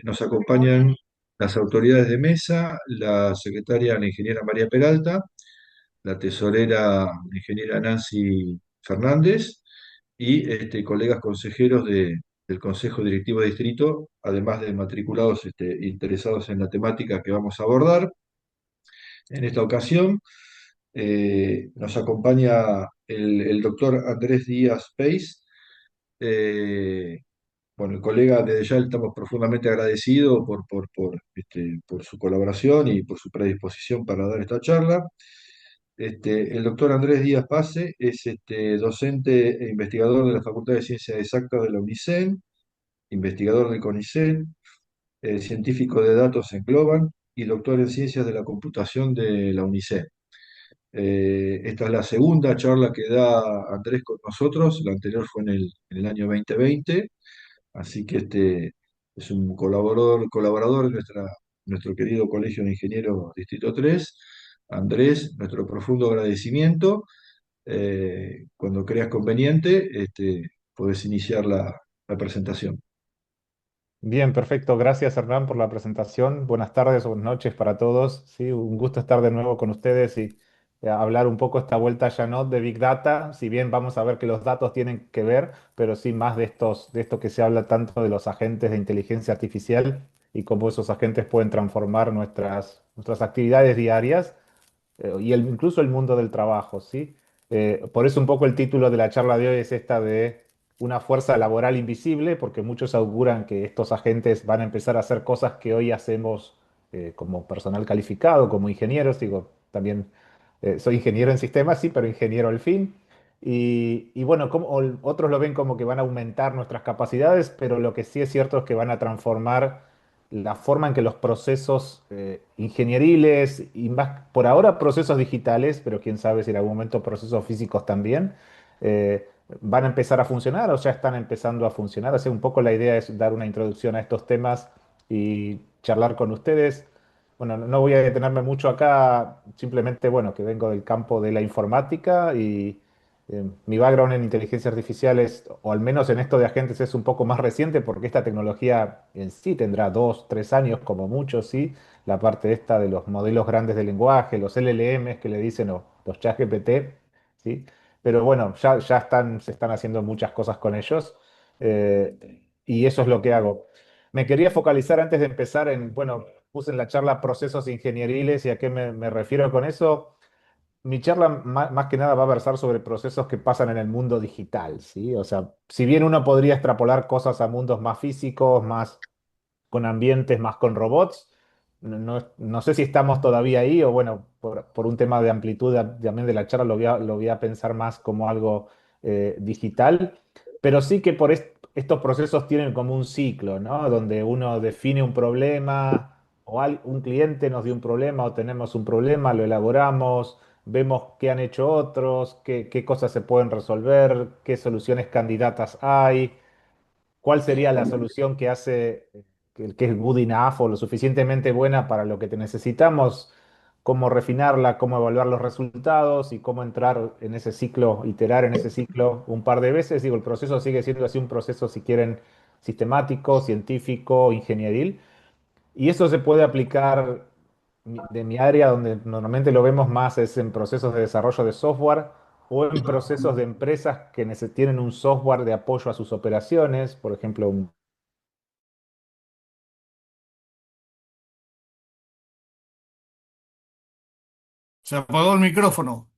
Nos acompañan las autoridades de mesa, la secretaria, la ingeniera María Peralta, la tesorera, la ingeniera Nancy Fernández y colegas consejeros del Consejo Directivo de Distrito, además de matriculados interesados en la temática que vamos a abordar. En esta ocasión nos acompaña el doctor Andrés Díaz Peis. eh, bueno, el colega, desde ya le estamos profundamente agradecidos por su colaboración y por su predisposición para dar esta charla. El doctor Andrés Díaz Pase es docente e investigador de la Facultad de Ciencias Exactas de la UNICEN, investigador del CONICET, científico de datos en Globan y doctor en Ciencias de la Computación de la UNICEN. Esta es la segunda charla que da Andrés con nosotros, la anterior fue en el año 2020. Así que es un colaborador de nuestro querido Colegio de Ingenieros Distrito 3. Andrés, nuestro profundo agradecimiento. Cuando creas conveniente, podés iniciar la presentación. Bien, perfecto. Gracias, Hernán, por la presentación. Buenas tardes o buenas noches para todos. Sí, un gusto estar de nuevo con ustedes y hablar un poco esta vuelta ya no de Big Data. Si bien vamos a ver que los datos tienen que ver, pero sí más de esto que se habla tanto de los agentes de inteligencia artificial y cómo esos agentes pueden transformar nuestras actividades diarias incluso el mundo del trabajo, ¿sí? Por eso un poco el título de la charla de hoy es esta de una fuerza laboral invisible, porque muchos auguran que estos agentes van a empezar a hacer cosas que hoy hacemos como personal calificado, como ingenieros, digo, también soy ingeniero en sistemas, sí, pero ingeniero al fin. Y bueno, otros lo ven como que van a aumentar nuestras capacidades, pero lo que sí es cierto es que van a transformar la forma en que los procesos ingenieriles y más por ahora procesos digitales, pero quién sabe si en algún momento procesos físicos también, van a empezar a funcionar o ya están empezando a funcionar. Así un poco la idea es dar una introducción a estos temas y charlar con ustedes. Bueno, no voy a detenerme mucho acá, simplemente, bueno, que vengo del campo de la informática y mi background en inteligencia artificial es, o al menos en esto de agentes, es un poco más reciente porque esta tecnología en sí tendrá 2, 3 años como mucho, ¿sí? La parte esta de los modelos grandes de lenguaje, los LLMs que le dicen, o los ChatGPT, ¿sí? Pero bueno, se están haciendo muchas cosas con ellos y eso es lo que hago. Me quería focalizar antes de empezar en, bueno, puse en la charla procesos ingenieriles y a qué me refiero con eso. Mi charla más que nada va a versar sobre procesos que pasan en el mundo digital, ¿sí? O sea, si bien uno podría extrapolar cosas a mundos más físicos, más con ambientes, más con robots, no sé si estamos todavía ahí o bueno, por un tema de amplitud también de la charla lo voy a pensar más como algo digital, pero sí que estos procesos tienen como un ciclo, ¿no? Donde uno define un problema o un cliente nos dio un problema o tenemos un problema, lo elaboramos, vemos qué han hecho otros, qué cosas se pueden resolver, qué soluciones candidatas hay. ¿Cuál sería la solución que hace que es good enough o lo suficientemente buena para lo que te necesitamos? ¿Cómo refinarla? ¿Cómo evaluar los resultados? Y cómo entrar en ese ciclo, iterar en ese ciclo un par de veces. Digo, el proceso sigue siendo así un proceso, si quieren, sistemático, científico, ingenieril. Y eso se puede aplicar de mi área, donde normalmente lo vemos más, es en procesos de desarrollo de software o en procesos de empresas que tienen un software de apoyo a sus operaciones, por ejemplo, Se apagó el micrófono.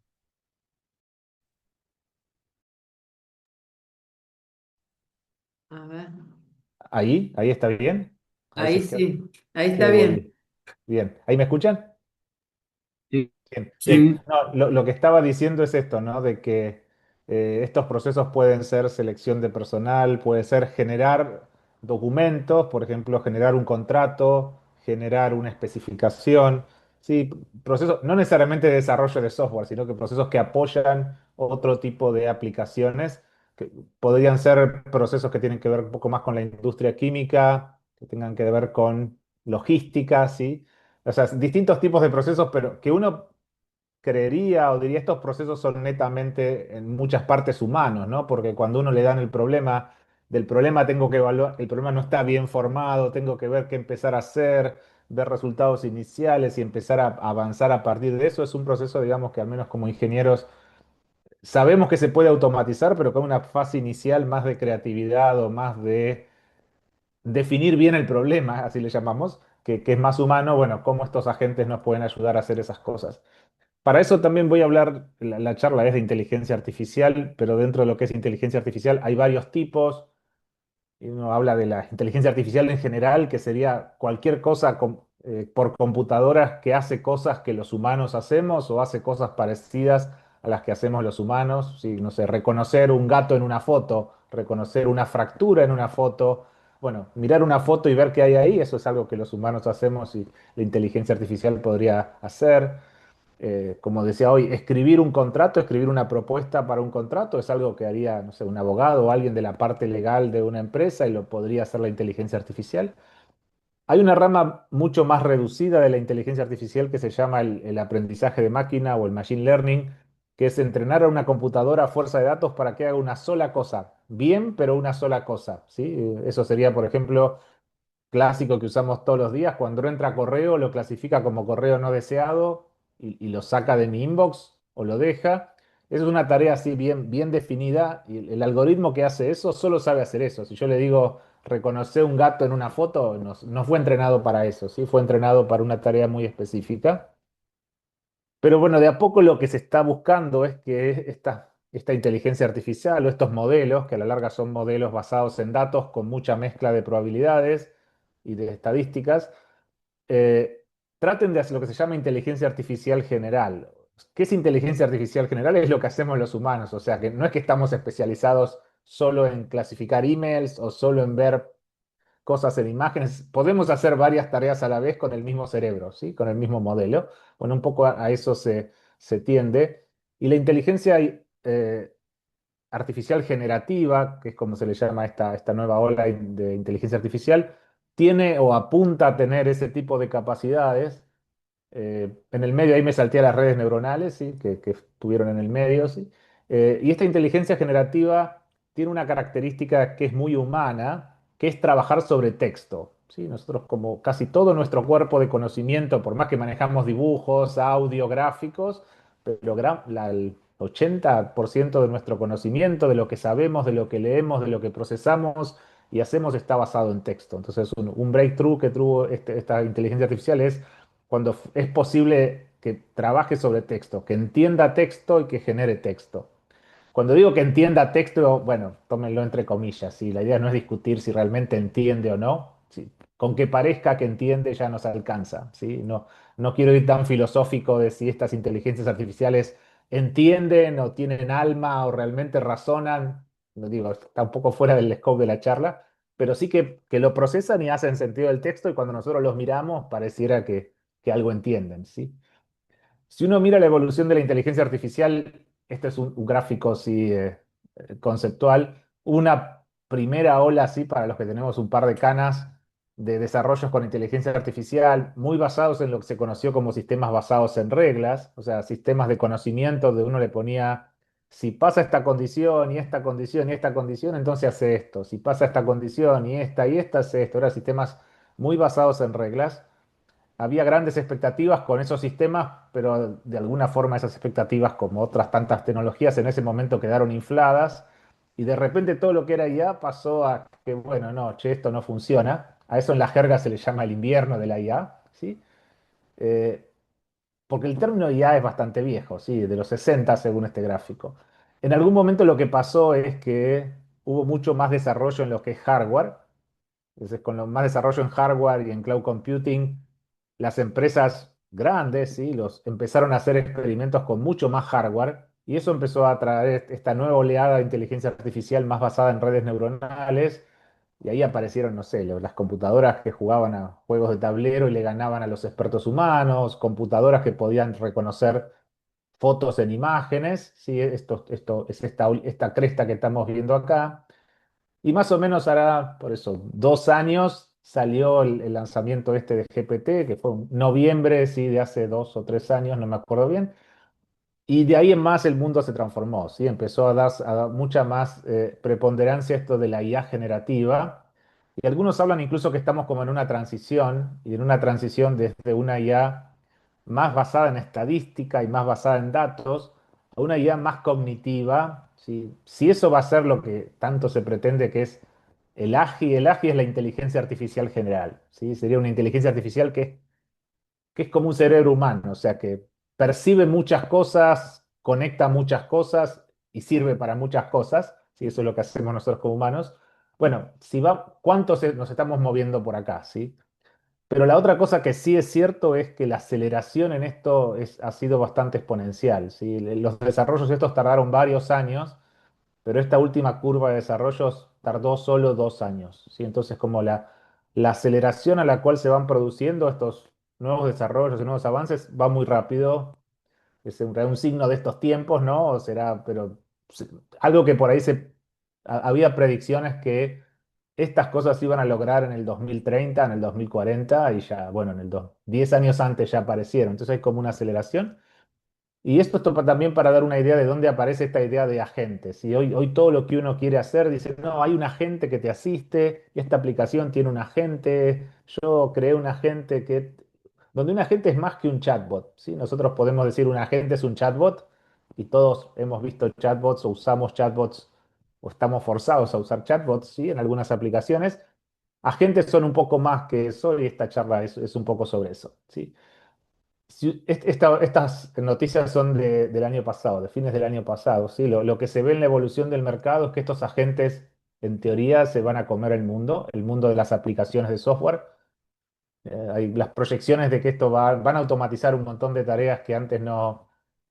A ver, ahí está bien. A ver si ahí es sí, ahí está que bien. voy bien. ¿Ahí me escuchan? Sí, Bien, bien. Sí. No, lo que estaba diciendo es esto, ¿no? De que estos procesos pueden ser selección de personal, puede ser generar documentos, por ejemplo, generar un contrato, generar una especificación, sí, procesos, no necesariamente de desarrollo de software, sino que procesos que apoyan otro tipo de aplicaciones, que podrían ser procesos que tienen que ver un poco más con la industria química, que tengan que ver con logística, ¿sí? O sea, distintos tipos de procesos, pero que uno creería o diría estos procesos son netamente en muchas partes humanos, ¿no? Porque cuando uno le dan el problema del problema tengo que evaluar, el problema no está bien formado, tengo que ver qué empezar a hacer, ver resultados iniciales y empezar a avanzar a partir de eso. Es un proceso, digamos, que al menos como ingenieros sabemos que se puede automatizar, pero con una fase inicial más de creatividad o más de definir bien el problema, así le llamamos, que es más humano, bueno, cómo estos agentes nos pueden ayudar a hacer esas cosas. Para eso también voy a hablar, la charla es de inteligencia artificial, pero dentro de lo que es inteligencia artificial hay varios tipos. Y uno habla de la inteligencia artificial en general, que sería cualquier cosa por computadoras que hace cosas que los humanos hacemos o hace cosas parecidas a las que hacemos los humanos. Sí, no sé, reconocer un gato en una foto, reconocer una fractura en una foto. Bueno, mirar una foto y ver qué hay ahí, eso es algo que los humanos hacemos y la inteligencia artificial podría hacer. Como decía hoy, escribir un contrato, escribir una propuesta para un contrato es algo que haría, no sé, un abogado o alguien de la parte legal de una empresa y lo podría hacer la inteligencia artificial. Hay una rama mucho más reducida de la inteligencia artificial que se llama el aprendizaje de máquina o el machine learning, que es entrenar a una computadora a fuerza de datos para que haga una sola cosa, bien, pero una sola cosa, ¿sí? Eso sería, por ejemplo, clásico que usamos todos los días. Cuando entra correo, lo clasifica como correo no deseado y lo saca de mi inbox o lo deja. Esa es una tarea así bien, bien definida y el algoritmo que hace eso solo sabe hacer eso. Si yo le digo reconocer un gato en una foto, no fue entrenado para eso, ¿sí? Fue entrenado para una tarea muy específica. Pero bueno, de a poco lo que se está buscando es que esta inteligencia artificial o estos modelos, que a la larga son modelos basados en datos con mucha mezcla de probabilidades y de estadísticas, eh, traten de hacer lo que se llama inteligencia artificial general. ¿Qué es inteligencia artificial general? Es lo que hacemos los humanos, o sea que no es que estamos especializados solo en clasificar emails o solo en ver cosas en imágenes. Podemos hacer varias tareas a la vez con el mismo cerebro, ¿sí? Con el mismo modelo. Bueno, un poco a eso se tiende. Y la inteligencia artificial generativa, que es como se le llama esta nueva ola de inteligencia artificial, tiene o apunta a tener ese tipo de capacidades. En el medio ahí me salté a las redes neuronales, ¿sí? Que estuvieron en el medio, ¿sí? Y esta inteligencia generativa tiene una característica que es muy humana, que es trabajar sobre texto, ¿sí? Nosotros, como casi todo nuestro cuerpo de conocimiento, por más que manejamos dibujos, audio, gráficos, pero el 80% de nuestro conocimiento, de lo que sabemos, de lo que leemos, de lo que procesamos y hacemos está basado en texto. Entonces, un breakthrough que tuvo esta inteligencia artificial es cuando es posible que trabaje sobre texto, que entienda texto y que genere texto. Cuando digo que entienda texto, bueno, tómenlo entre comillas, ¿sí? La idea no es discutir si realmente entiende o no. ¿Sí? Con que parezca que entiende ya nos alcanza, ¿sí? No quiero ir tan filosófico de si estas inteligencias artificiales entienden o tienen alma o realmente razonan. No digo, está un poco fuera del scope de la charla, pero sí que lo procesan y hacen sentido del texto y cuando nosotros los miramos pareciera que algo entienden, ¿sí? Si uno mira la evolución de la inteligencia artificial, este es un gráfico sí, conceptual, una primera ola así para los que tenemos un par de canas de desarrollos con inteligencia artificial, muy basados en lo que se conoció como sistemas basados en reglas, o sea, sistemas de conocimiento donde uno le ponía, si pasa esta condición y esta condición y esta condición, entonces hace esto, si pasa esta condición y esta, hace esto, eran sistemas muy basados en reglas. Había grandes expectativas con esos sistemas, pero de alguna forma esas expectativas, como otras tantas tecnologías, en ese momento quedaron infladas y de repente todo lo que era IA pasó a que, bueno, no, che, esto no funciona. A eso en la jerga se le llama el invierno de la IA, ¿sí? Eh, Porque el término IA es bastante viejo, ¿sí? De los 60 según este gráfico. En algún momento lo que pasó es que hubo mucho más desarrollo en lo que es hardware. Entonces, con lo más desarrollo en hardware y en cloud computing, las empresas grandes, ¿sí? Empezaron a hacer experimentos con mucho más hardware y eso empezó a traer esta nueva oleada de inteligencia artificial más basada en redes neuronales y ahí aparecieron, no sé, las computadoras que jugaban a juegos de tablero y le ganaban a los expertos humanos, computadoras que podían reconocer fotos en imágenes, ¿sí? Esto es esta cresta que estamos viendo acá. Y más o menos hará, por eso, 2 años salió el lanzamiento este de GPT, que fue en noviembre, sí, de hace 2 o 3 años, no me acuerdo bien. Y de ahí en más el mundo se transformó, ¿sí? Empezó a dar mucha más preponderancia esto de la IA generativa. Y algunos hablan incluso que estamos como en una transición, y en una transición desde una IA más basada en estadística y más basada en datos, a una IA más cognitiva, ¿sí? Si eso va a ser lo que tanto se pretende que es el AGI es la inteligencia artificial general, ¿sí? Sería una inteligencia artificial que es como un cerebro humano, o sea, que percibe muchas cosas, conecta muchas cosas y sirve para muchas cosas, ¿sí? Eso es lo que hacemos nosotros como humanos. Bueno, si va, ¿cuántos nos estamos moviendo por acá, ¿sí? Pero la otra cosa que sí es cierto es que la aceleración en esto ha sido bastante exponencial, ¿sí? Los desarrollos estos tardaron varios años, pero esta última curva de desarrollos tardó solo 2 años, ¿sí? Entonces, como la aceleración a la cual se van produciendo estos nuevos desarrollos y nuevos avances va muy rápido, es un signo de estos tiempos, ¿no? O será, pero se- algo que por ahí había predicciones que estas cosas se iban a lograr en el 2030, en el 2040 y ya, bueno, 10 años antes ya aparecieron. Entonces hay como una aceleración. Y esto también para dar una idea de dónde aparece esta idea de agentes. Y hoy todo lo que uno quiere hacer dice, no, hay un agente que te asiste, y esta aplicación tiene un agente, yo creé un agente donde un agente es más que un chatbot, ¿sí? Nosotros podemos decir un agente es un chatbot, y todos hemos visto chatbots o usamos chatbots o estamos forzados a usar chatbots, ¿sí? En algunas aplicaciones. Agentes son un poco más que eso, y esta charla es un poco sobre eso, ¿sí? Estas noticias son del año pasado, de fines del año pasado, ¿sí? Lo que se ve en la evolución del mercado es que estos agentes, en teoría, se van a comer el mundo de las aplicaciones de software. Hay las proyecciones de que esto van a automatizar un montón de tareas que antes no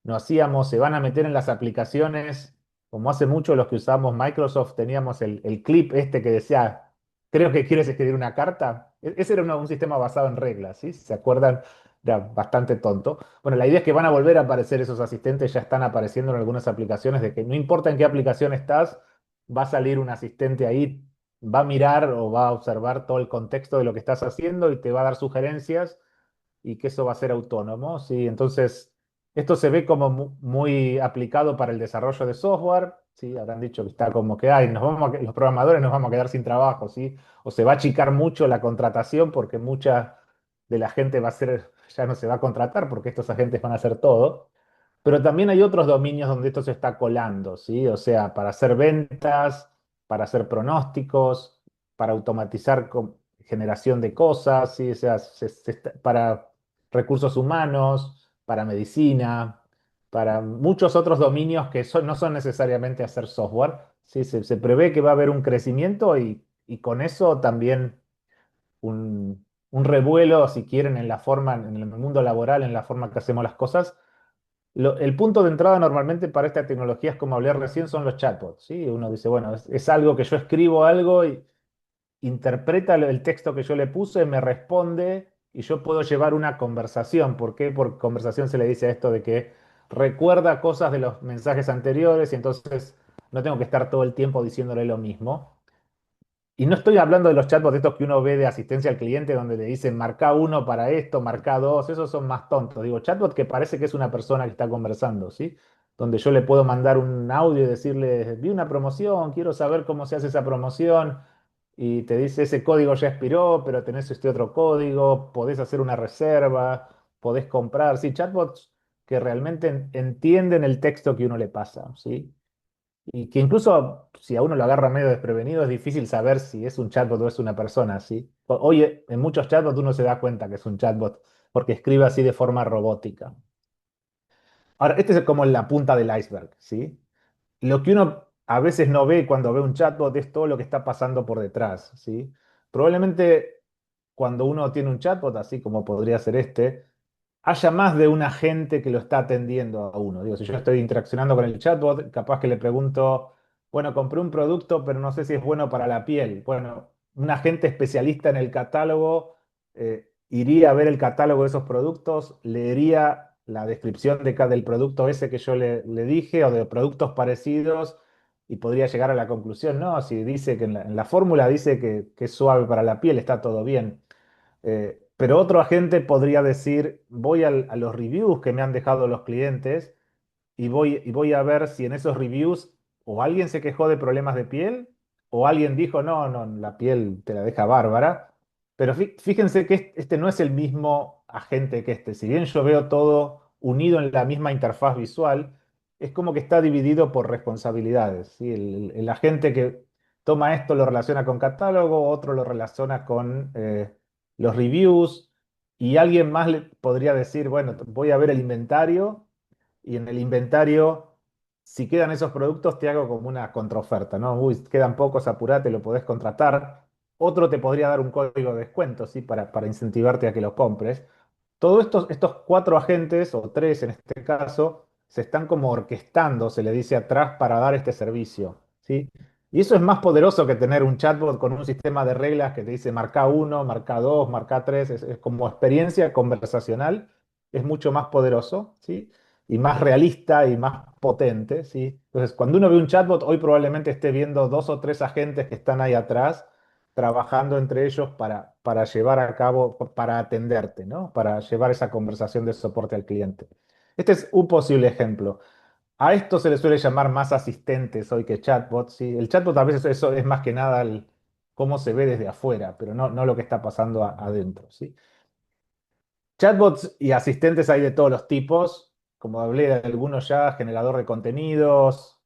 hacíamos, se van a meter en las aplicaciones, como hace mucho los que usamos Microsoft, teníamos el clip este que decía, creo que quieres escribir una carta. Ese era un sistema basado en reglas, ¿sí? ¿Se acuerdan? Era bastante tonto. Bueno, la idea es que van a volver a aparecer esos asistentes, ya están apareciendo en algunas aplicaciones, de que no importa en qué aplicación estás, va a salir un asistente ahí, va a mirar o va a observar todo el contexto de lo que estás haciendo y te va a dar sugerencias y que eso va a ser autónomo, ¿sí? Entonces, esto se ve como muy aplicado para el desarrollo de software, ¿sí? Habrán dicho que está como que, ay, los programadores nos vamos a quedar sin trabajo, ¿sí? O se va a achicar mucho la contratación porque mucha de la gente va a ser, ya no se va a contratar porque estos agentes van a hacer todo. Pero también hay otros dominios donde esto se está colando, ¿sí? O sea, para hacer ventas, para hacer pronósticos, para automatizar generación de cosas, ¿sí? O sea, para recursos humanos, para medicina, para muchos otros dominios que no son necesariamente hacer software, ¿sí? Se prevé que va a haber un crecimiento y con eso también un revuelo, si quieren, en la forma, en el mundo laboral, en la forma que hacemos las cosas. El punto de entrada normalmente para esta tecnología es como hablé recién, son los chatbots, ¿sí? Uno dice, bueno, es algo que yo escribo algo y interpreta el texto que yo le puse, me responde y yo puedo llevar una conversación. ¿Por qué? Por conversación se le dice a esto de que recuerda cosas de los mensajes anteriores y entonces no tengo que estar todo el tiempo diciéndole lo mismo. Y no estoy hablando de los chatbots estos que uno ve de asistencia al cliente donde le dicen marca uno para esto, marca dos, esos son más tontos. Digo, chatbot que parece que es una persona que está conversando, ¿sí? Donde yo le puedo mandar un audio y decirle, vi una promoción, quiero saber cómo se hace esa promoción. Y te dice, ese código ya expiró, pero tenés este otro código, podés hacer una reserva, podés comprar. Sí, chatbots que realmente entienden el texto que uno le pasa, ¿sí? Y que incluso si a uno lo agarra medio desprevenido, es difícil saber si es un chatbot o es una persona, ¿sí? Hoy en muchos chatbots uno se da cuenta que es un chatbot porque escribe así de forma robótica. Ahora, este es como la punta del iceberg, ¿sí? Lo que uno a veces no ve cuando ve un chatbot es todo lo que está pasando por detrás, ¿sí? Probablemente cuando uno tiene un chatbot, así como podría ser este, haya más de un agente que lo está atendiendo a uno. Digo, si yo estoy interaccionando con el chatbot, capaz que le pregunto, bueno, compré un producto, pero no sé si es bueno para la piel. Bueno, un agente especialista en el catálogo iría a ver el catálogo de esos productos, leería la descripción del producto ese que yo le dije o de productos parecidos y podría llegar a la conclusión, no, si dice que en la fórmula dice que es suave para la piel, está todo bien. Pero otro agente podría decir, voy a los reviews que me han dejado los clientes y voy a ver si en esos reviews o alguien se quejó de problemas de piel o alguien dijo, no, no, la piel te la deja bárbara. Pero fíjense que este no es el mismo agente que este. Si bien yo veo todo unido en la misma interfaz visual, es como que está dividido por responsabilidades, ¿sí? El agente que toma esto lo relaciona con catálogo, otro lo relaciona con los reviews, y alguien más le podría decir, bueno, voy a ver el inventario y en el inventario, si quedan esos productos, te hago como una contraoferta, ¿no? Uy, quedan pocos, apurate, lo podés contratar. Otro te podría dar un código de descuento, ¿sí? Para incentivarte a que lo compres. Todos estos cuatro agentes, o tres en este caso, se están como orquestando, se le dice atrás, para dar este servicio, ¿sí? Y eso es más poderoso que tener un chatbot con un sistema de reglas que te dice marca uno, marca dos, marca tres. Es como experiencia conversacional, es mucho más poderoso, ¿sí? Y más realista y más potente, ¿sí? Entonces, cuando uno ve un chatbot, hoy probablemente esté viendo dos o tres agentes que están ahí atrás trabajando entre ellos para llevar a cabo, para atenderte, ¿no? Para llevar esa conversación de soporte al cliente. Este es un posible ejemplo. A esto se le suele llamar más asistentes hoy que chatbots, ¿sí? El chatbot a veces eso es más que nada cómo se ve desde afuera, pero no lo que está pasando adentro, ¿sí? Chatbots y asistentes hay de todos los tipos, como hablé de algunos ya, generador de contenidos,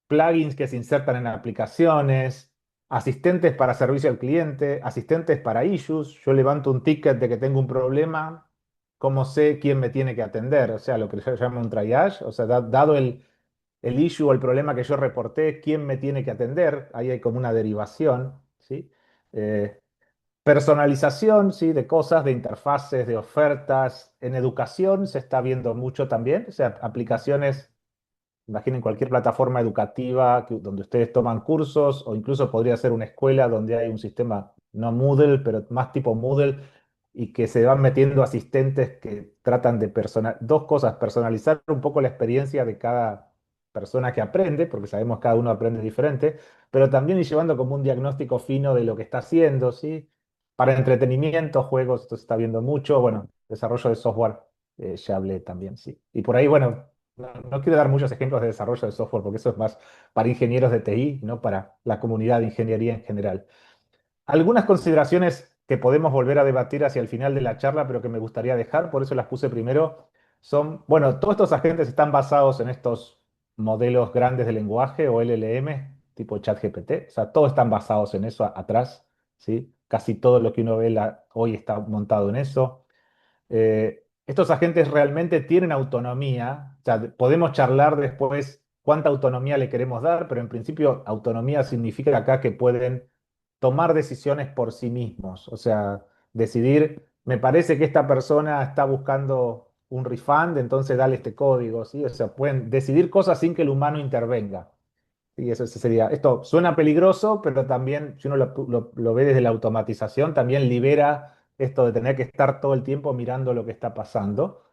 plugins que se insertan en aplicaciones, asistentes para servicio al cliente, asistentes para issues. Yo levanto un ticket de que tengo un problema, ¿cómo sé quién me tiene que atender? O sea, lo que se llama un triage, o sea, dado el issue o el problema que yo reporté, ¿quién me tiene que atender? Ahí hay como una derivación, ¿sí? Eh, Personalización, sí, de cosas, de interfaces, de ofertas. En educación se está viendo mucho también, o sea, aplicaciones. Imaginen cualquier plataforma educativa donde ustedes toman cursos, o incluso podría ser una escuela donde hay un sistema, no Moodle, pero más tipo Moodle, y que se van metiendo asistentes que tratan de dos cosas: personalizar un poco la experiencia de cada persona que aprende, porque sabemos que cada uno aprende diferente, pero también ir llevando como un diagnóstico fino de lo que está haciendo, ¿sí? Para entretenimiento, juegos, esto se está viendo mucho. Bueno, desarrollo de software, ya hablé también, sí. Y por ahí, bueno, no quiero dar muchos ejemplos de desarrollo de software porque eso es más para ingenieros de TI, no para la comunidad de ingeniería en general. Algunas consideraciones que podemos volver a debatir hacia el final de la charla, pero que me gustaría dejar, por eso las puse primero, son, bueno, todos estos agentes están basados en estos modelos grandes de lenguaje o LLM, tipo ChatGPT, o sea, todos están basados en eso atrás, ¿sí? Casi todo lo que uno ve hoy está montado en eso. Estos agentes realmente tienen autonomía. O sea, podemos charlar después cuánta autonomía le queremos dar, pero en principio autonomía significa acá que pueden tomar decisiones por sí mismos. O sea, decidir, me parece que esta persona está buscando un refund, entonces dale este código, ¿sí? O sea, pueden decidir cosas sin que el humano intervenga. Y eso sería, esto suena peligroso, pero también, si uno lo ve desde la automatización, también libera esto de tener que estar todo el tiempo mirando lo que está pasando.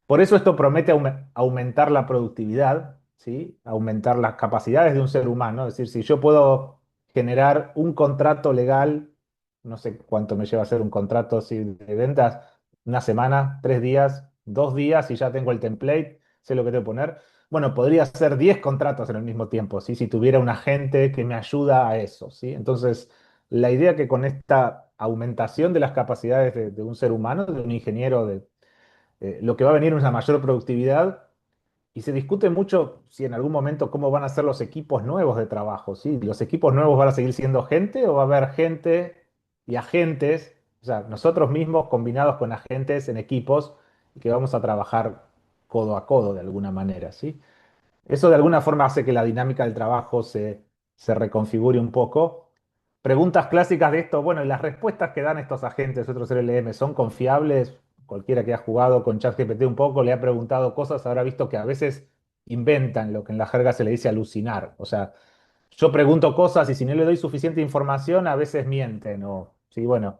Por eso esto promete aumentar la productividad, ¿sí? Aumentar las capacidades de un ser humano. Es decir, si yo puedo generar un contrato legal, no sé cuánto me lleva a hacer un contrato, ¿sí?, de ventas, una semana, 3 días, 2 días, y ya tengo el template, sé lo que tengo que poner. Bueno, podría hacer 10 contratos en el mismo tiempo, ¿sí? Si tuviera un agente que me ayuda a eso, ¿sí? Entonces, la idea que con esta aumentación de las capacidades de un ser humano, de un ingeniero, lo que va a venir es una mayor productividad. Y se discute mucho si en algún momento cómo van a ser los equipos nuevos de trabajo, ¿sí? ¿Los equipos nuevos van a seguir siendo gente o va a haber gente y agentes? O sea, nosotros mismos combinados con agentes en equipos, y que vamos a trabajar codo a codo de alguna manera, ¿sí? Eso de alguna forma hace que la dinámica del trabajo se reconfigure un poco. Preguntas clásicas de esto, bueno, y las respuestas que dan estos agentes, otros LLM, ¿son confiables? Cualquiera que ha jugado con ChatGPT un poco, le ha preguntado cosas, habrá visto que a veces inventan lo que en la jerga se le dice alucinar. O sea, yo pregunto cosas y si no le doy suficiente información, a veces mienten. O, sí, bueno,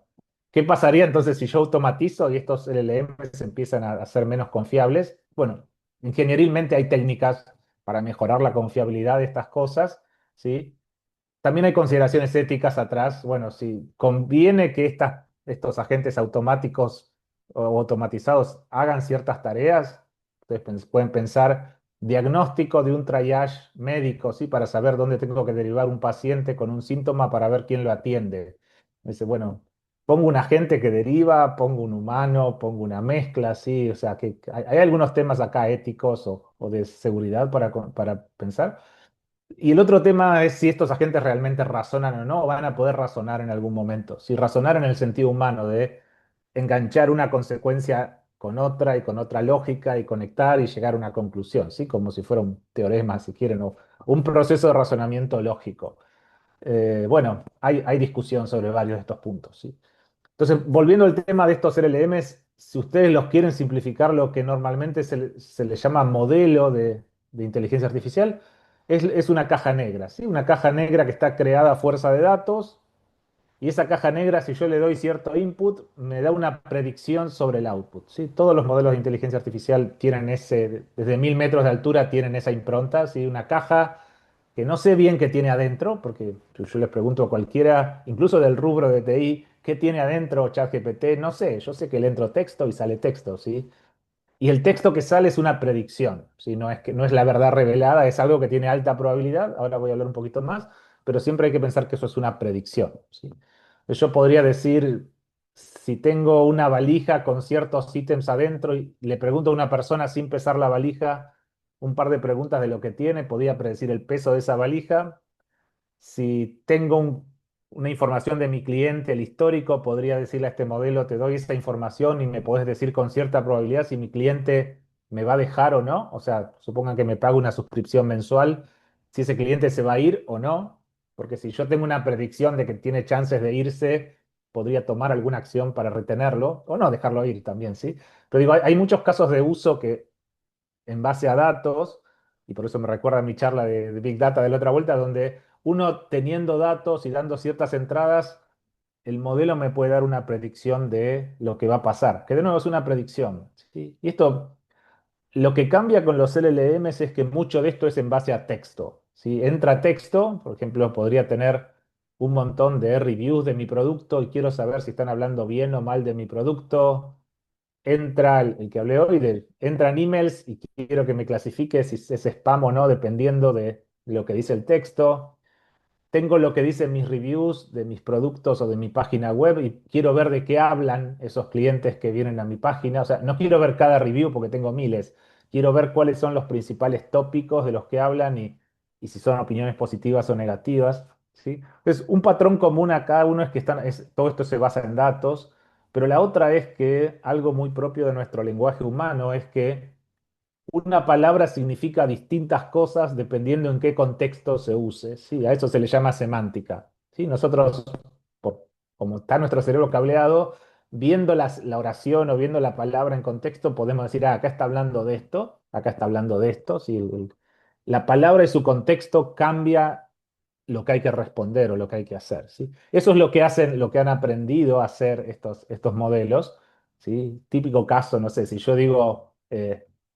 ¿qué pasaría entonces si yo automatizo y estos LLMs empiezan a ser menos confiables? Bueno, ingenierilmente hay técnicas para mejorar la confiabilidad de estas cosas, ¿sí? También hay consideraciones éticas atrás. Bueno, si conviene que estos agentes automáticos o automatizados hagan ciertas tareas, ustedes pueden pensar diagnóstico de un triage médico, ¿sí? Para saber dónde tengo que derivar un paciente con un síntoma para ver quién lo atiende. Dice, bueno, pongo un agente que deriva, pongo un humano, pongo una mezcla, ¿sí? O sea, que hay algunos temas acá éticos o de seguridad para pensar. Y el otro tema es si estos agentes realmente razonan o no, o van a poder razonar en algún momento. Si razonar en el sentido humano de enganchar una consecuencia con otra y con otra lógica y conectar y llegar a una conclusión, ¿sí? Como si fuera un teorema, si quieren, o un proceso de razonamiento lógico. Bueno, hay discusión sobre varios de estos puntos, ¿sí? Entonces, volviendo al tema de estos LLMs, si ustedes los quieren simplificar, lo que normalmente se le llama modelo de inteligencia artificial es una caja negra, ¿sí? Una caja negra que está creada a fuerza de datos y esa caja negra, si yo le doy cierto input, me da una predicción sobre el output, ¿sí? Todos los modelos de inteligencia artificial tienen desde 1000 metros de altura tienen esa impronta, ¿sí? Una caja que no sé bien qué tiene adentro, porque yo les pregunto a cualquiera, incluso del rubro de TI, ¿qué tiene adentro ChatGPT? No sé, yo sé que le entro texto y sale texto, ¿sí? Y el texto que sale es una predicción, ¿sí? No es la verdad revelada, es algo que tiene alta probabilidad, ahora voy a hablar un poquito más, pero siempre hay que pensar que eso es una predicción, ¿sí? Yo podría decir, si tengo una valija con ciertos ítems adentro y le pregunto a una persona sin pesar la valija un par de preguntas de lo que tiene, podría predecir el peso de esa valija. Si tengo una información de mi cliente, el histórico, podría decirle a este modelo, te doy esta información y me podés decir con cierta probabilidad si mi cliente me va a dejar o no. O sea, supongan que me pago una suscripción mensual, si ese cliente se va a ir o no. Porque si yo tengo una predicción de que tiene chances de irse, podría tomar alguna acción para retenerlo o no, dejarlo ir también, ¿sí? Pero digo, hay muchos casos de uso que en base a datos, y por eso me recuerda a mi charla de Big Data de la otra vuelta, donde uno teniendo datos y dando ciertas entradas, el modelo me puede dar una predicción de lo que va a pasar, que de nuevo es una predicción, ¿sí? Y esto, lo que cambia con los LLMs es que mucho de esto es en base a texto, ¿sí? Entra texto, por ejemplo, podría tener un montón de reviews de mi producto y quiero saber si están hablando bien o mal de mi producto. Entra el que hablé hoy, entran emails y quiero que me clasifique si es spam o no, dependiendo de lo que dice el texto. Tengo lo que dicen mis reviews de mis productos o de mi página web y quiero ver de qué hablan esos clientes que vienen a mi página. O sea, no quiero ver cada review porque tengo miles. Quiero ver cuáles son los principales tópicos de los que hablan y si son opiniones positivas o negativas, ¿sí? Entonces, un patrón común a cada uno es que todo esto se basa en datos, pero la otra es que algo muy propio de nuestro lenguaje humano es que una palabra significa distintas cosas dependiendo en qué contexto se use, ¿sí? A eso se le llama semántica, ¿sí? Nosotros, por- como está nuestro cerebro cableado, viendo la oración o viendo la palabra en contexto, podemos decir, acá está hablando de esto, acá está hablando de esto, ¿sí? La palabra y su contexto cambia lo que hay que responder o lo que hay que hacer, ¿sí? Eso es lo que hacen, lo que han aprendido a hacer estos modelos, ¿sí? Típico caso, no sé, si yo digo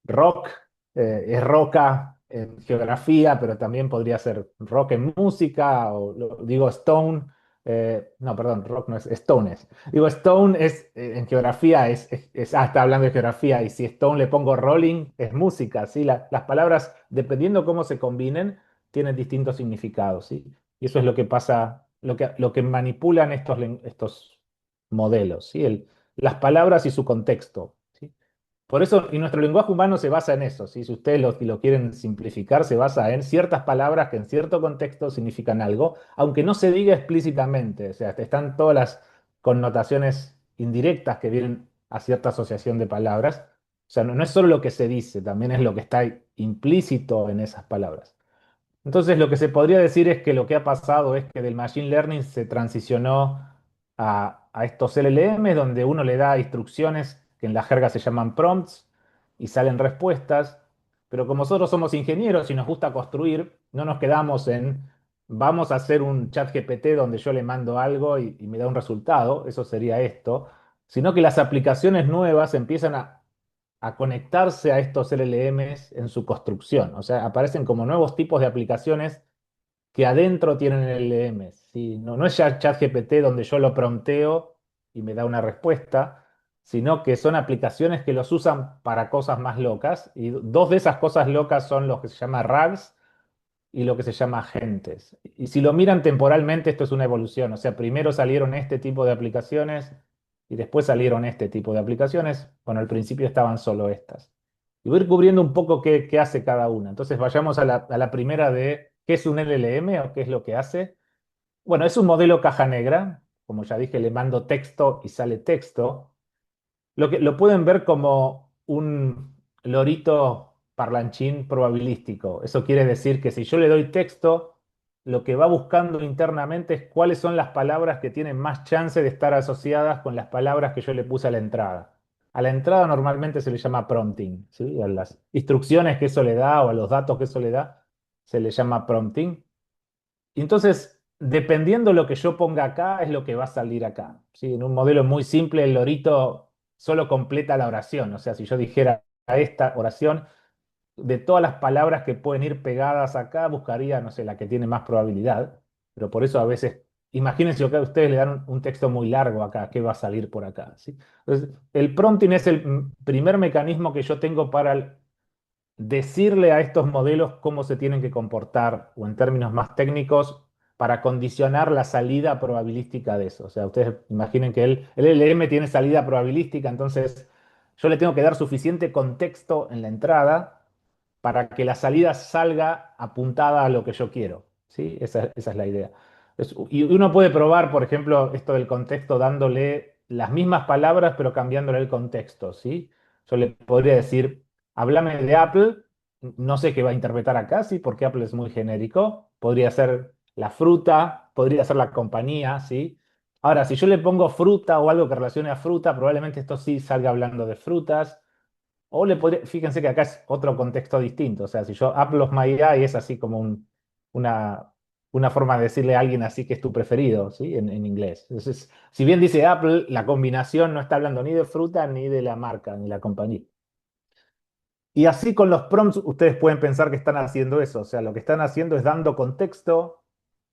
rock, es roca en geografía, pero también podría ser rock en música, o digo stone, no, perdón, rock no es, stone es. Digo stone es, en geografía está hablando de geografía, y si stone le pongo rolling, es música, ¿sí? Las palabras, dependiendo cómo se combinen, tienen distintos significados, ¿sí? Y eso es lo que pasa, lo que manipulan estos modelos, ¿sí? Las palabras y su contexto, ¿sí? Por eso, y nuestro lenguaje humano se basa en eso, ¿sí? Si ustedes lo quieren simplificar, se basa en ciertas palabras que en cierto contexto significan algo, aunque no se diga explícitamente, o sea, están todas las connotaciones indirectas que vienen a cierta asociación de palabras. O sea, no es solo lo que se dice, también es lo que está implícito en esas palabras. Entonces, lo que se podría decir es que lo que ha pasado es que del Machine Learning se transicionó a estos LLM, donde uno le da instrucciones que en la jerga se llaman prompts y salen respuestas. Pero como nosotros somos ingenieros y nos gusta construir, no nos quedamos en vamos a hacer un chat GPT donde yo le mando algo y me da un resultado, eso sería esto, sino que las aplicaciones nuevas empiezan a conectarse a estos LLMs en su construcción. O sea, aparecen como nuevos tipos de aplicaciones que adentro tienen LLMs, ¿sí? No es ya ChatGPT donde yo lo prompteo y me da una respuesta, sino que son aplicaciones que los usan para cosas más locas. Y dos de esas cosas locas son lo que se llama RAGs y lo que se llama agentes. Y si lo miran temporalmente, esto es una evolución. O sea, primero salieron este tipo de aplicaciones y después salieron este tipo de aplicaciones. Bueno, al principio estaban solo estas. Y voy a ir cubriendo un poco qué hace cada una. Entonces vayamos a la primera de qué es un LLM o qué es lo que hace. Bueno, es un modelo caja negra. Como ya dije, le mando texto y sale texto. Lo pueden ver como un lorito parlanchín probabilístico. Eso quiere decir que si yo le doy texto, lo que va buscando internamente es cuáles son las palabras que tienen más chance de estar asociadas con las palabras que yo le puse a la entrada. A la entrada normalmente se le llama prompting, ¿sí? A las instrucciones que eso le da o a los datos que eso le da se le llama prompting. Y entonces, dependiendo lo que yo ponga acá, es lo que va a salir acá. ¿Sí? En un modelo muy simple, el lorito solo completa la oración. O sea, si yo dijera esta oración, de todas las palabras que pueden ir pegadas acá, buscaría, no sé, la que tiene más probabilidad. Pero por eso a veces, imagínense que ustedes le dan un texto muy largo acá, ¿qué va a salir por acá? ¿Sí? Entonces, el prompting es el primer mecanismo que yo tengo para decirle a estos modelos cómo se tienen que comportar, o en términos más técnicos, para condicionar la salida probabilística de eso. O sea, ustedes imaginen que el LLM tiene salida probabilística, entonces yo le tengo que dar suficiente contexto en la entrada para que la salida salga apuntada a lo que yo quiero. ¿Sí? Esa es la idea. Y uno puede probar, por ejemplo, esto del contexto dándole las mismas palabras, pero cambiándole el contexto. ¿Sí? Yo le podría decir, háblame de Apple, no sé qué va a interpretar acá, ¿sí? Porque Apple es muy genérico. Podría ser la fruta, podría ser la compañía, ¿sí? Ahora, si yo le pongo fruta o algo que relacione a fruta, probablemente esto sí salga hablando de frutas. O fíjense que acá es otro contexto distinto. O sea, si yo Apple of my eye es así como una, una forma de decirle a alguien así que es tu preferido, ¿sí? En inglés. Entonces, si bien dice Apple, la combinación no está hablando ni de fruta, ni de la marca, ni la compañía. Y así con los prompts, ustedes pueden pensar que están haciendo eso. O sea, lo que están haciendo es dando contexto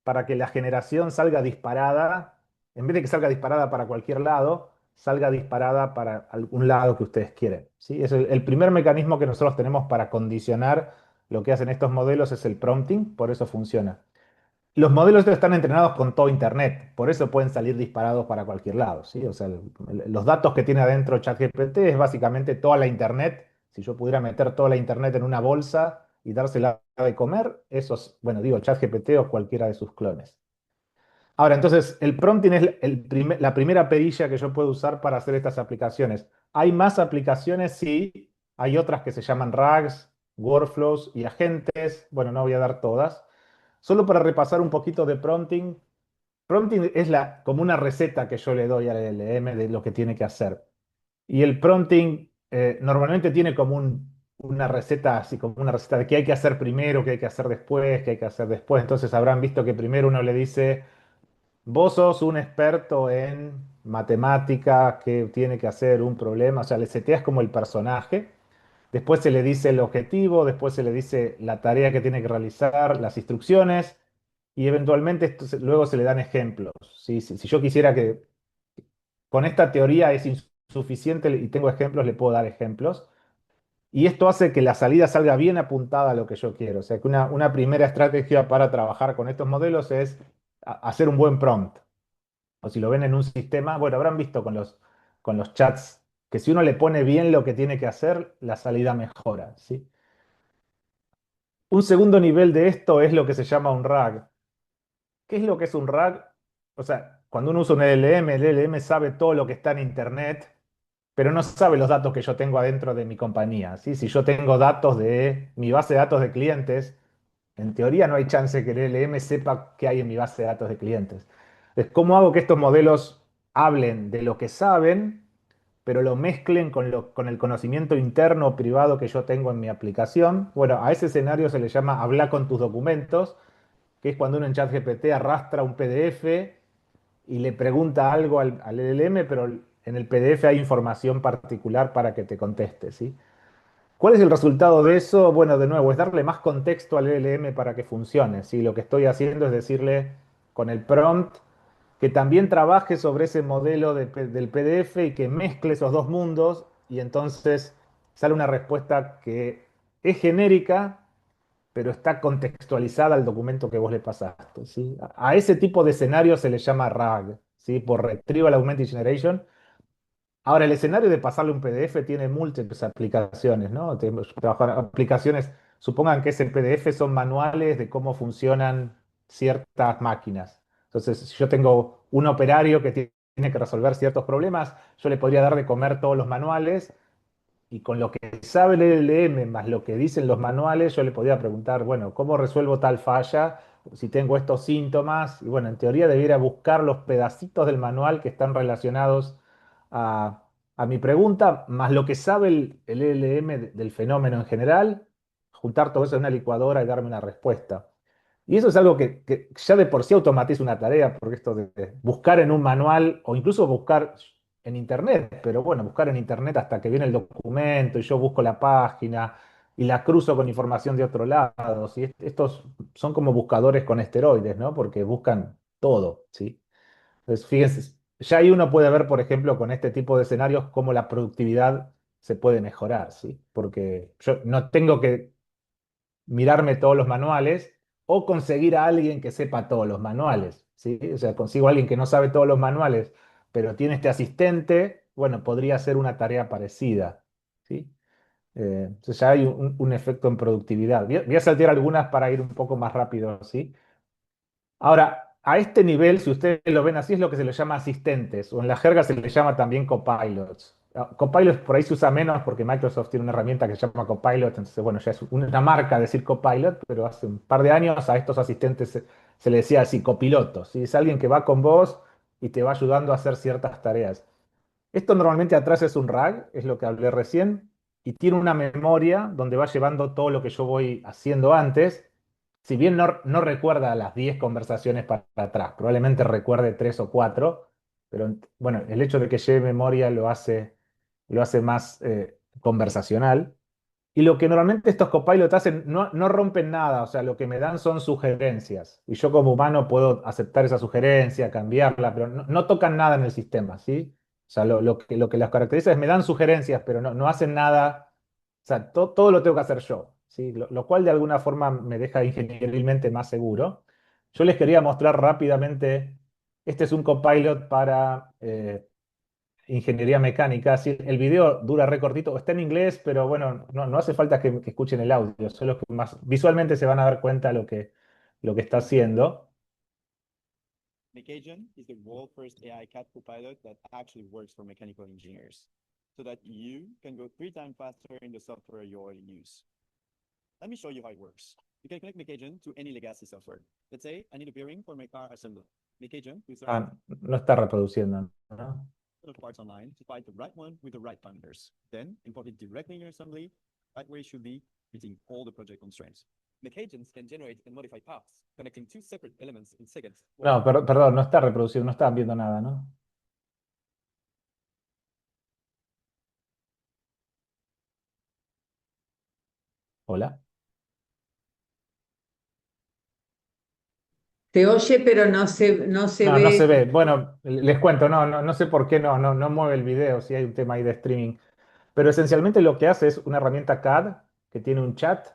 para que la generación salga disparada. En vez de que salga disparada para cualquier lado, salga disparada para algún lado que ustedes quieren. ¿Sí? Es el primer mecanismo que nosotros tenemos para condicionar lo que hacen estos modelos es el prompting, por eso funciona. Los modelos estos están entrenados con todo Internet, por eso pueden salir disparados para cualquier lado, ¿sí? O sea, los datos que tiene adentro ChatGPT es básicamente toda la Internet. Si yo pudiera meter toda la Internet en una bolsa y dársela de comer, eso es, bueno, digo ChatGPT o cualquiera de sus clones. Ahora, entonces, el prompting es la primera perilla que yo puedo usar para hacer estas aplicaciones. ¿Hay más aplicaciones? Sí. Hay otras que se llaman RAGs, workflows y agentes. Bueno, no voy a dar todas. Solo para repasar un poquito de prompting. Prompting es como una receta que yo le doy al LLM de lo que tiene que hacer. Y el prompting normalmente tiene como una receta, así como una receta de qué hay que hacer primero, qué hay que hacer después, qué hay que hacer después. Entonces habrán visto que primero uno le dice, vos sos un experto en matemática que tiene que hacer un problema. O sea, le seteas como el personaje. Después se le dice el objetivo, después se le dice la tarea que tiene que realizar, las instrucciones y eventualmente luego se le dan ejemplos. ¿Sí? Si yo quisiera que con esta teoría es insuficiente y tengo ejemplos, le puedo dar ejemplos. Y esto hace que la salida salga bien apuntada a lo que yo quiero. O sea que una primera estrategia para trabajar con estos modelos es hacer un buen prompt. O si lo ven en un sistema, bueno, habrán visto con los chats que si uno le pone bien lo que tiene que hacer, la salida mejora, ¿sí? Un segundo nivel de esto es lo que se llama un RAG. ¿Qué es lo que es un RAG? O sea, cuando uno usa un LLM, el LLM sabe todo lo que está en Internet, pero no sabe los datos que yo tengo adentro de mi compañía, ¿sí? Si yo tengo datos de mi base de datos de clientes, en teoría no hay chance que el LLM sepa qué hay en mi base de datos de clientes. Entonces, ¿cómo hago que estos modelos hablen de lo que saben, pero lo mezclen con el conocimiento interno o privado que yo tengo en mi aplicación? Bueno, a ese escenario se le llama hablar con tus documentos, que es cuando uno en ChatGPT arrastra un PDF y le pregunta algo al LLM, pero en el PDF hay información particular para que te conteste, ¿sí? ¿Cuál es el resultado de eso? Bueno, de nuevo, es darle más contexto al LLM para que funcione, ¿sí? Lo que estoy haciendo es decirle con el prompt, que también trabaje sobre ese modelo del PDF y que mezcle esos dos mundos y entonces sale una respuesta que es genérica, pero está contextualizada al documento que vos le pasaste, ¿sí? A ese tipo de escenario se le llama RAG, ¿sí? Por Retrieval Augmented Generation. Ahora, el escenario de pasarle un PDF tiene múltiples aplicaciones, ¿no? Trabajar aplicaciones, supongan que ese PDF son manuales de cómo funcionan ciertas máquinas. Entonces, si yo tengo un operario que tiene que resolver ciertos problemas, yo le podría dar de comer todos los manuales y con lo que sabe el LLM más lo que dicen los manuales, yo le podía preguntar, bueno, ¿cómo resuelvo tal falla? Si tengo estos síntomas. Y bueno, en teoría debiera buscar los pedacitos del manual que están relacionados a, a mi pregunta, más lo que sabe el LLM del fenómeno en general, juntar todo eso en una licuadora y darme una respuesta. Y eso es algo que ya de por sí automatiza una tarea, porque esto de buscar en un manual o incluso buscar en internet, pero bueno, buscar en internet hasta que viene el documento y yo busco la página y la cruzo con información de otro lado. ¿Sí? Estos son como buscadores con esteroides, ¿no? Porque buscan todo, ¿sí? Entonces, fíjense, ya ahí uno puede ver, por ejemplo, con este tipo de escenarios, cómo la productividad se puede mejorar, ¿sí? Porque yo no tengo que mirarme todos los manuales o conseguir a alguien que sepa todos los manuales, ¿sí? O sea, consigo a alguien que no sabe todos los manuales, pero tiene este asistente, bueno, podría hacer una tarea parecida, ¿sí? Entonces ya hay un efecto en productividad. Voy a saltear algunas para ir un poco más rápido, ¿sí? Ahora, a este nivel, si ustedes lo ven así, es lo que se le llama asistentes, o en la jerga se le llama también copilots. Copilots por ahí se usa menos porque Microsoft tiene una herramienta que se llama Copilot, entonces, bueno, ya es una marca decir Copilot, pero hace un par de años a estos asistentes se le decía así, copilotos, ¿sí? Es alguien que va con vos y te va ayudando a hacer ciertas tareas. Esto normalmente atrás es un RAG, es lo que hablé recién, y tiene una memoria donde va llevando todo lo que yo voy haciendo antes. Si bien no recuerda las 10 conversaciones para atrás, probablemente recuerde 3 o 4, pero bueno, el hecho de que lleve memoria lo hace más conversacional. Y lo que normalmente estos copilots hacen, no rompen nada, o sea, lo que me dan son sugerencias. Y yo como humano puedo aceptar esa sugerencia, cambiarla, pero no tocan nada en el sistema, ¿sí? O sea, lo que las caracteriza es me dan sugerencias, pero no hacen nada. O sea, todo lo tengo que hacer yo, ¿sí? Lo cual de alguna forma me deja ingenierilmente más seguro. Yo les quería mostrar rápidamente, este es un copilot para ingeniería mecánica. Sí, el video dura re cortito, está en inglés, pero bueno, no hace falta que escuchen el audio, solo que más visualmente se van a dar cuenta lo que está haciendo. McAgent is the world's first AI cat copilot that actually works for mechanical engineers, so that you can go 3 times faster in the software you already use. Let me show you how it works. You can connect McAgent to any legacy software. Let's say I need a bearing for my car assembly. McAgent will search No está reproduciendo, ¿no? parts online to find the right one with the right parameters. Then import it directly in your assembly, right where it should be, meeting all the project constraints. McAgents can generate and modify paths, connecting 2 separate elements in seconds. No, perdón, no está reproduciendo, no estaban viendo nada, ¿no? Hola. Se oye, pero no se No se ve. ve. Bueno, les cuento, no sé por qué no mueve el video, si hay un tema ahí de streaming. Pero esencialmente lo que hace es una herramienta CAD que tiene un chat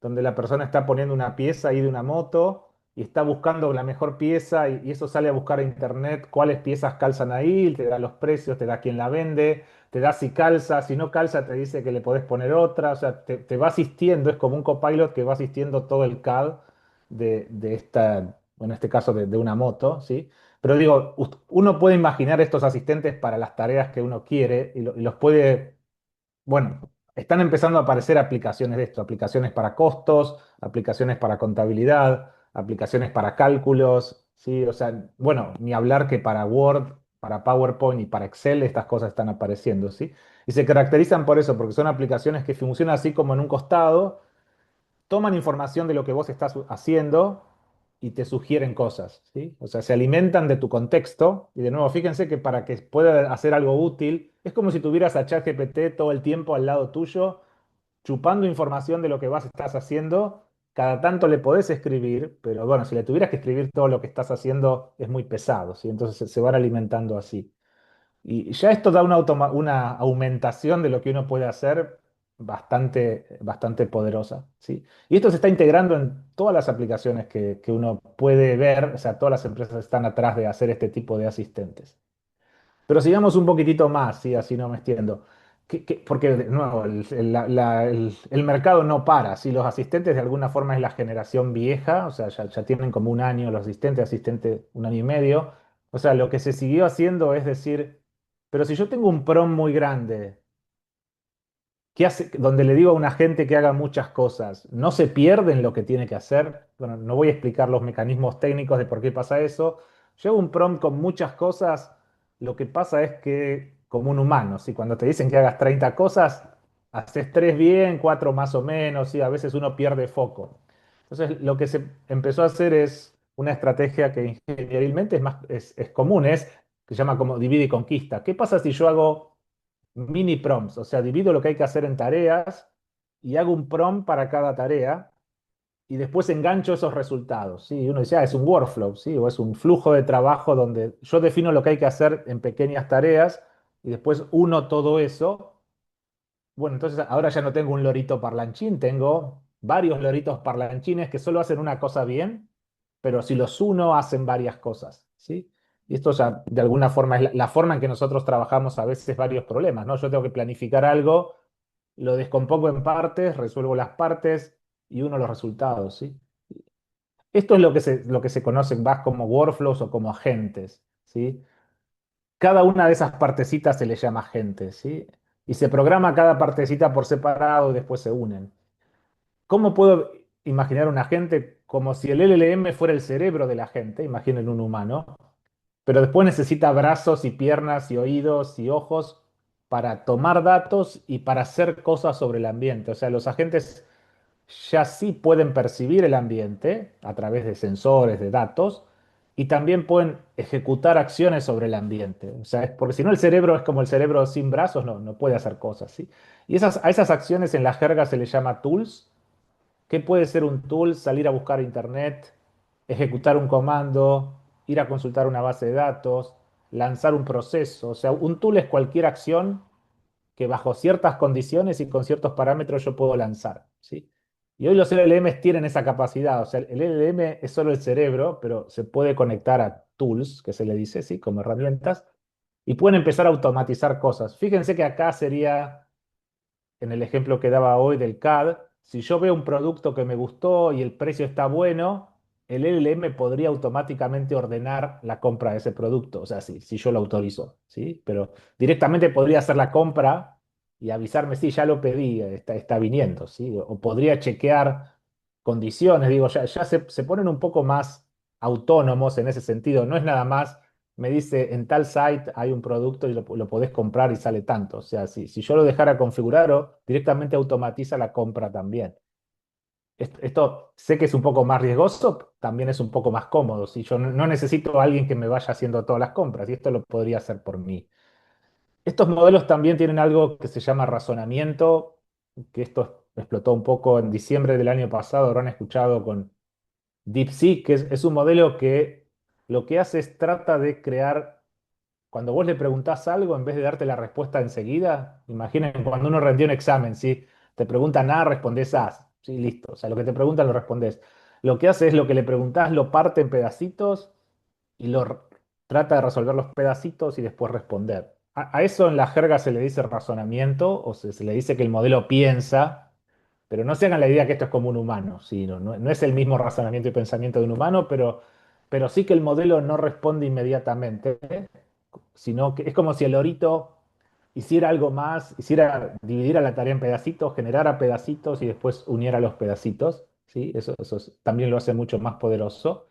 donde la persona está poniendo una pieza ahí de una moto y está buscando la mejor pieza y eso sale a buscar a internet cuáles piezas calzan ahí, te da los precios, te da quién la vende, te da si calza, si no calza te dice que le podés poner otra, o sea, te va asistiendo, es como un copilot que va asistiendo todo el CAD de esta, en este caso de una moto, ¿sí? Pero digo, uno puede imaginar estos asistentes para las tareas que uno quiere y los puede, bueno, están empezando a aparecer aplicaciones de esto, aplicaciones para costos, aplicaciones para contabilidad, aplicaciones para cálculos, ¿sí? O sea, bueno, ni hablar que para Word, para PowerPoint y para Excel estas cosas están apareciendo, ¿sí? Y se caracterizan por eso, porque son aplicaciones que funcionan así como en un costado, toman información de lo que vos estás haciendo y te sugieren cosas, ¿sí? O sea, se alimentan de tu contexto y de nuevo, fíjense que para que pueda hacer algo útil, es como si tuvieras a ChatGPT todo el tiempo al lado tuyo, chupando información de lo que vas estás haciendo cada tanto le podés escribir, pero bueno, si le tuvieras que escribir todo lo que estás haciendo es muy pesado, ¿sí? Entonces se van alimentando así. Y ya esto da una aumentación de lo que uno puede hacer bastante poderosa, ¿sí? Y esto se está integrando en todas las aplicaciones que uno puede ver, o sea, todas las empresas están atrás de hacer este tipo de asistentes. Pero sigamos un poquitito más, ¿sí? Así no me extiendo. Porque, de nuevo, el mercado no para. Si los asistentes de alguna forma es la generación vieja, o sea, ya tienen como un año los asistentes, asistente un año y medio. O sea, lo que se siguió haciendo es decir, pero si yo tengo un PROM muy grande, ¿qué hace? Donde le digo a una gente que haga muchas cosas, ¿no se pierde en lo que tiene que hacer? Bueno, no voy a explicar los mecanismos técnicos de por qué pasa eso. Llevo un prompt con muchas cosas, lo que pasa es que, como un humano, si cuando te dicen que hagas 30 cosas, haces 3 bien, 4 más o menos, y a veces uno pierde foco. Entonces, lo que se empezó a hacer es una estrategia que ingenierilmente es común, que se llama como divide y conquista. ¿Qué pasa si yo hago mini prompts? O sea, divido lo que hay que hacer en tareas y hago un prompt para cada tarea y después engancho esos resultados, ¿sí? Y uno dice, es un workflow, ¿sí? O es un flujo de trabajo donde yo defino lo que hay que hacer en pequeñas tareas y después uno todo eso. Bueno, entonces ahora ya no tengo un lorito parlanchín, tengo varios loritos parlanchines que solo hacen una cosa bien, pero si los uno hacen varias cosas, ¿sí? Y esto ya de alguna forma es la forma en que nosotros trabajamos a veces varios problemas, ¿no? Yo tengo que planificar algo, lo descompongo en partes, resuelvo las partes y uno los resultados, ¿sí? Esto es lo que se conoce más como workflows o como agentes, ¿sí? Cada una de esas partecitas se le llama agente, ¿sí? Y se programa cada partecita por separado y después se unen. ¿Cómo puedo imaginar un agente como si el LLM fuera el cerebro del agente? Imaginen un humano, pero después necesita brazos y piernas y oídos y ojos para tomar datos y para hacer cosas sobre el ambiente. O sea, los agentes ya sí pueden percibir el ambiente a través de sensores, de datos, y también pueden ejecutar acciones sobre el ambiente. O sea, porque si no el cerebro es como el cerebro sin brazos, no puede hacer cosas, ¿sí? Y a esas acciones en la jerga se les llama tools. ¿Qué puede ser un tool? Salir a buscar internet, ejecutar un comando, ir a consultar una base de datos, lanzar un proceso. O sea, un tool es cualquier acción que bajo ciertas condiciones y con ciertos parámetros yo puedo lanzar, ¿sí? Y hoy los LLMs tienen esa capacidad, o sea, el LLM es solo el cerebro, pero se puede conectar a tools, que se le dice, ¿sí? Como herramientas, y pueden empezar a automatizar cosas. Fíjense que acá sería en el ejemplo que daba hoy del CAD, si yo veo un producto que me gustó y el precio está bueno, el LLM podría automáticamente ordenar la compra de ese producto, o sea, si yo lo autorizo, ¿sí? Pero directamente podría hacer la compra y avisarme, sí, ya lo pedí, está viniendo, ¿sí? O podría chequear condiciones, digo, ya se ponen un poco más autónomos en ese sentido, no es nada más me dice, en tal site hay un producto y lo podés comprar y sale tanto. O sea, si yo lo dejara configurado, directamente automatiza la compra también. Esto sé que es un poco más riesgoso, también es un poco más cómodo. Si yo no necesito a alguien que me vaya haciendo todas las compras y esto lo podría hacer por mí. Estos modelos también tienen algo que se llama razonamiento, que esto explotó un poco en diciembre del año pasado, habrán escuchado con DeepSeek, que es un modelo que lo que hace es trata de crear cuando vos le preguntás algo, en vez de darte la respuesta enseguida, imaginen cuando uno rendió un examen, ¿sí? Te preguntan A, respondés A, sí, listo. O sea, lo que te preguntan lo respondés. Lo que hace es lo que le preguntás, lo parte en pedacitos y trata de resolver los pedacitos y después responder. A eso en la jerga se le dice razonamiento o se le dice que el modelo piensa, pero no se hagan la idea que esto es como un humano, ¿sí? No es el mismo razonamiento y pensamiento de un humano, pero sí que el modelo no responde inmediatamente, sino que es como si el lorito hiciera algo más, hiciera dividir a la tarea en pedacitos, generara pedacitos y después uniera los pedacitos, ¿sí? También lo hace mucho más poderoso.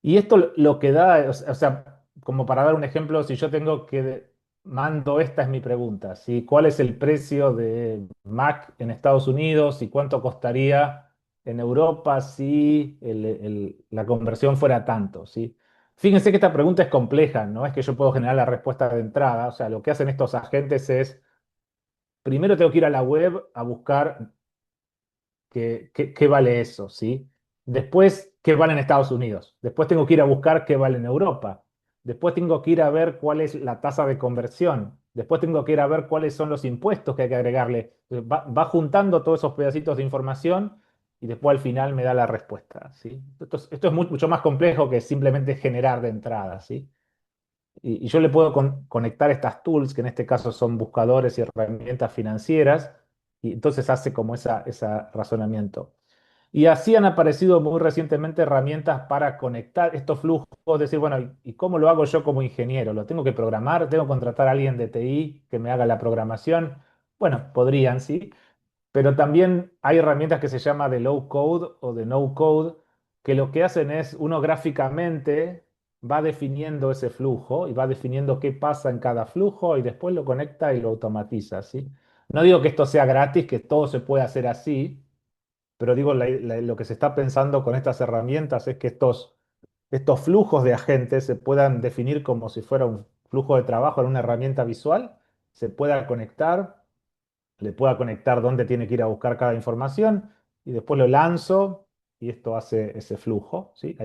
Y esto lo que da, o sea, como para dar un ejemplo, si yo tengo que mando, esta es mi pregunta, ¿sí? ¿Cuál es el precio de Mac en Estados Unidos y cuánto costaría en Europa si la conversión fuera tanto, ¿sí? Fíjense que esta pregunta es compleja, no es que yo puedo generar la respuesta de entrada, o sea, lo que hacen estos agentes es, primero tengo que ir a la web a buscar qué vale eso, ¿sí? Después, qué vale en Estados Unidos. Después tengo que ir a buscar qué vale en Europa. Después tengo que ir a ver cuál es la tasa de conversión. Después tengo que ir a ver cuáles son los impuestos que hay que agregarle. Va juntando todos esos pedacitos de información y después al final me da la respuesta, ¿sí? Esto es mucho más complejo que simplemente generar de entrada, ¿sí? Y yo le puedo conectar estas tools, que en este caso son buscadores y herramientas financieras, y entonces hace como ese razonamiento. Y así han aparecido muy recientemente herramientas para conectar estos flujos, decir, bueno, ¿y cómo lo hago yo como ingeniero? ¿Lo tengo que programar? ¿Tengo que contratar a alguien de TI que me haga la programación? Bueno, podrían, sí, pero también hay herramientas que se llama de low code o de no code, que lo que hacen es uno gráficamente va definiendo ese flujo y va definiendo qué pasa en cada flujo y después lo conecta y lo automatiza, ¿sí? No digo que esto sea gratis, que todo se puede hacer así, pero digo, lo que se está pensando con estas herramientas es que estos flujos de agentes se puedan definir como si fuera un flujo de trabajo en una herramienta visual, se pueda conectar, le pueda conectar dónde tiene que ir a buscar cada información y después lo lanzo y esto hace ese flujo, ¿sí?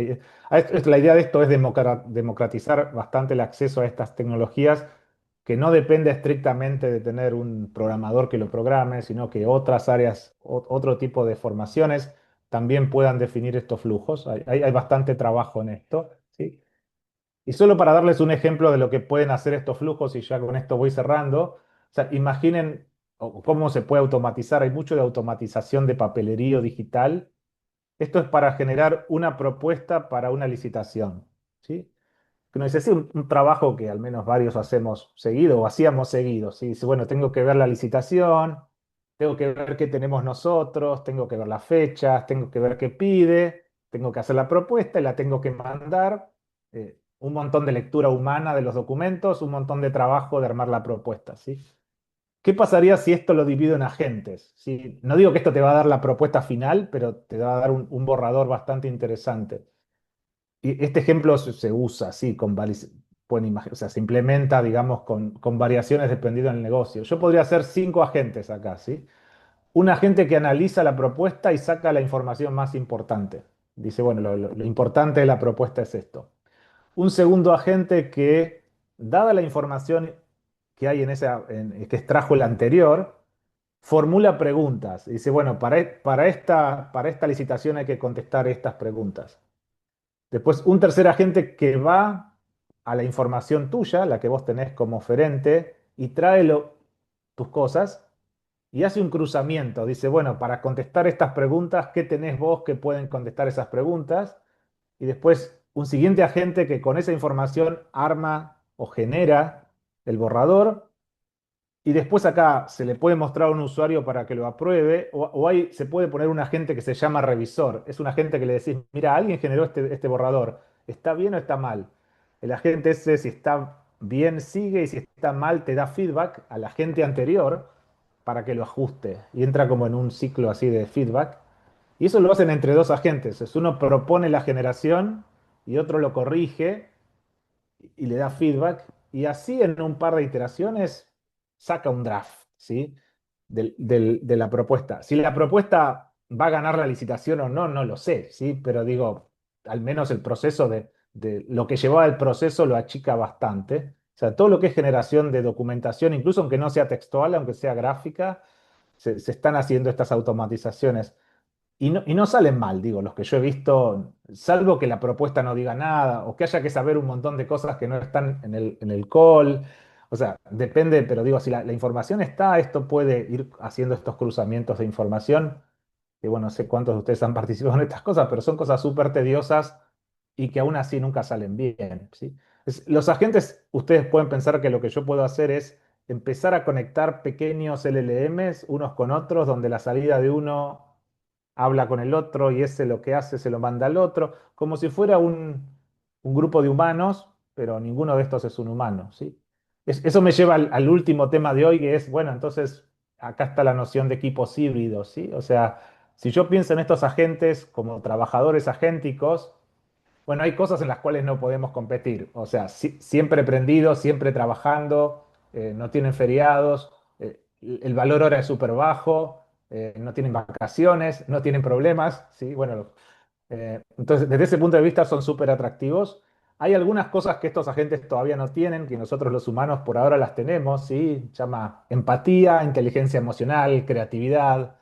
La idea de esto es democratizar bastante el acceso a estas tecnologías que no depende estrictamente de tener un programador que lo programe, sino que otras áreas, otro tipo de formaciones también puedan definir estos flujos. Hay bastante trabajo en esto, ¿sí? Y solo para darles un ejemplo de lo que pueden hacer estos flujos, y ya con esto voy cerrando, o sea, imaginen cómo se puede automatizar. Hay mucho de automatización de papelerío digital. Esto es para generar una propuesta para una licitación, ¿sí? Que nos dice, sí, un trabajo que al menos varios hacemos seguido o hacíamos seguido, ¿sí? Dice, bueno, tengo que ver la licitación, tengo que ver qué tenemos nosotros, tengo que ver las fechas, tengo que ver qué pide, tengo que hacer la propuesta y la tengo que mandar. Un montón de lectura humana de los documentos, un montón de trabajo de armar la propuesta, ¿sí? ¿Qué pasaría si esto lo divido en agentes? ¿Sí? No digo que esto te va a dar la propuesta final, pero te va a dar un borrador bastante interesante. Y este ejemplo se usa así, o sea, se implementa, digamos, con variaciones dependiendo del negocio. Yo podría hacer 5 agentes acá, ¿sí? Un agente que analiza la propuesta y saca la información más importante. Dice, bueno, lo importante de la propuesta es esto. Un segundo agente que, dada la información que hay que extrajo el anterior, formula preguntas. Dice, bueno, para esta licitación hay que contestar estas preguntas. Después, un tercer agente que va a la información tuya, la que vos tenés como oferente, y trae tus cosas y hace un cruzamiento. Dice, bueno, para contestar estas preguntas, ¿qué tenés vos que pueden contestar esas preguntas? Y después, un siguiente agente que con esa información arma o genera el borrador y después acá se le puede mostrar a un usuario para que lo apruebe, se puede poner un agente que se llama revisor. Es un agente que le decís, mira, alguien generó este borrador, ¿está bien o está mal? El agente ese, si está bien, sigue, y si está mal, te da feedback al agente anterior para que lo ajuste. Y entra como en un ciclo así de feedback. Y eso lo hacen entre 2 agentes. Uno propone la generación y otro lo corrige y le da feedback, y así en un par de iteraciones saca un draft, ¿sí? De la propuesta. Si la propuesta va a ganar la licitación o no, no lo sé, ¿sí? Pero digo, al menos el proceso de lo que llevaba el proceso lo achica bastante. O sea, todo lo que es generación de documentación, incluso aunque no sea textual, aunque sea gráfica, se están haciendo estas automatizaciones. Y no salen mal, digo, los que yo he visto, salvo que la propuesta no diga nada o que haya que saber un montón de cosas que no están en el call. O sea, depende, pero digo, si la información está, esto puede ir haciendo estos cruzamientos de información. Que bueno, no sé cuántos de ustedes han participado en estas cosas, pero son cosas súper tediosas y que aún así nunca salen bien, ¿sí? Los agentes, ustedes pueden pensar que lo que yo puedo hacer es empezar a conectar pequeños LLMs unos con otros, donde la salida de uno habla con el otro y ese lo que hace se lo manda al otro, como si fuera un grupo de humanos, pero ninguno de estos es un humano, ¿sí? Eso me lleva al último tema de hoy, que es, bueno, entonces acá está la noción de equipos híbridos, ¿sí? O sea, si yo pienso en estos agentes como trabajadores agénticos, bueno, hay cosas en las cuales no podemos competir. O sea, siempre prendidos, siempre trabajando, no tienen feriados, el valor hora es súper bajo, no tienen vacaciones, no tienen problemas, ¿sí? Bueno, entonces desde ese punto de vista son súper atractivos. Hay algunas cosas que estos agentes todavía no tienen, que nosotros los humanos por ahora las tenemos, ¿sí? Se llama empatía, inteligencia emocional, creatividad,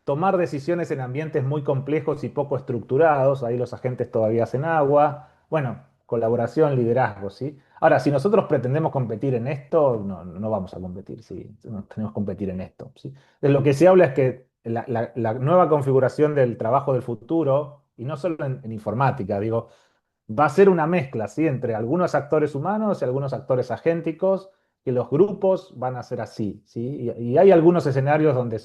tomar decisiones en ambientes muy complejos y poco estructurados, ahí los agentes todavía hacen agua, bueno, colaboración, liderazgo, ¿sí? Ahora, si nosotros pretendemos competir en esto, no vamos a competir, ¿sí? No tenemos que competir en esto, ¿sí? De lo que se habla es que la nueva configuración del trabajo del futuro, y no solo en informática, digo, va a ser una mezcla, ¿sí? Entre algunos actores humanos y algunos actores agénticos, que los grupos van a ser así, ¿sí? Y hay algunos escenarios donde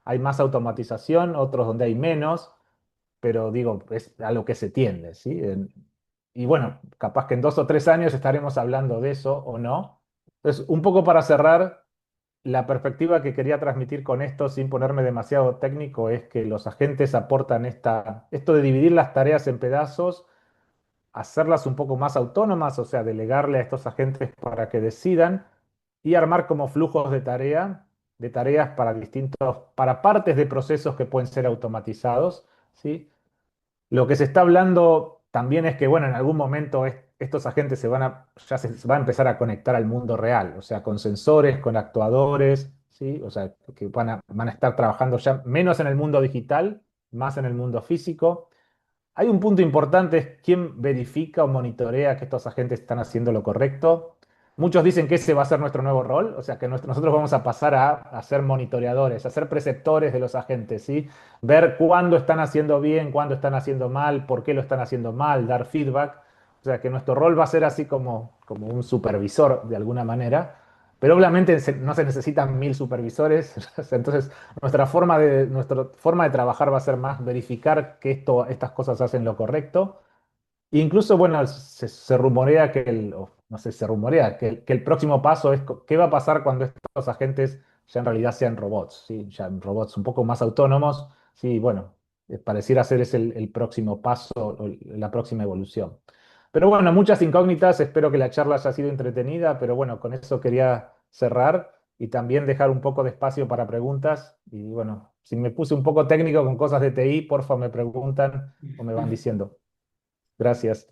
hay más automatización, otros donde hay menos, pero digo, es a lo que se tiende, ¿sí? Y bueno, capaz que en 2 o 3 años estaremos hablando de eso o no. Entonces, un poco para cerrar, la perspectiva que quería transmitir con esto, sin ponerme demasiado técnico, es que los agentes aportan esto de dividir las tareas en pedazos, hacerlas un poco más autónomas, o sea, delegarle a estos agentes para que decidan y armar como flujos de tareas para partes de procesos que pueden ser automatizados, ¿sí? Lo que se está hablando también es que, bueno, en algún momento estos agentes ya se va a empezar a conectar al mundo real, o sea, con sensores, con actuadores, ¿sí? O sea, que van a estar trabajando ya menos en el mundo digital, más en el mundo físico. Hay un punto importante, es quién verifica o monitorea que estos agentes están haciendo lo correcto. Muchos dicen que ese va a ser nuestro nuevo rol, o sea que nosotros vamos a pasar a ser monitoreadores, a ser preceptores de los agentes, ¿sí? Ver cuándo están haciendo bien, cuándo están haciendo mal, por qué lo están haciendo mal, dar feedback. O sea que nuestro rol va a ser así como un supervisor de alguna manera, pero obviamente no se necesitan 1000 supervisores, entonces nuestra forma de trabajar va a ser más verificar que estas cosas hacen lo correcto. Incluso, bueno, se rumorea o no sé, se rumorea que el próximo paso es qué va a pasar cuando estos agentes ya en realidad sean robots, ¿sí? Ya robots un poco más autónomos. Sí, bueno, pareciera ser ese el próximo paso, o la próxima evolución. Pero bueno, muchas incógnitas. Espero que la charla haya sido entretenida, pero bueno, con eso quería cerrar y también dejar un poco de espacio para preguntas. Y bueno, si me puse un poco técnico con cosas de TI, porfa, me preguntan o me van diciendo. Gracias.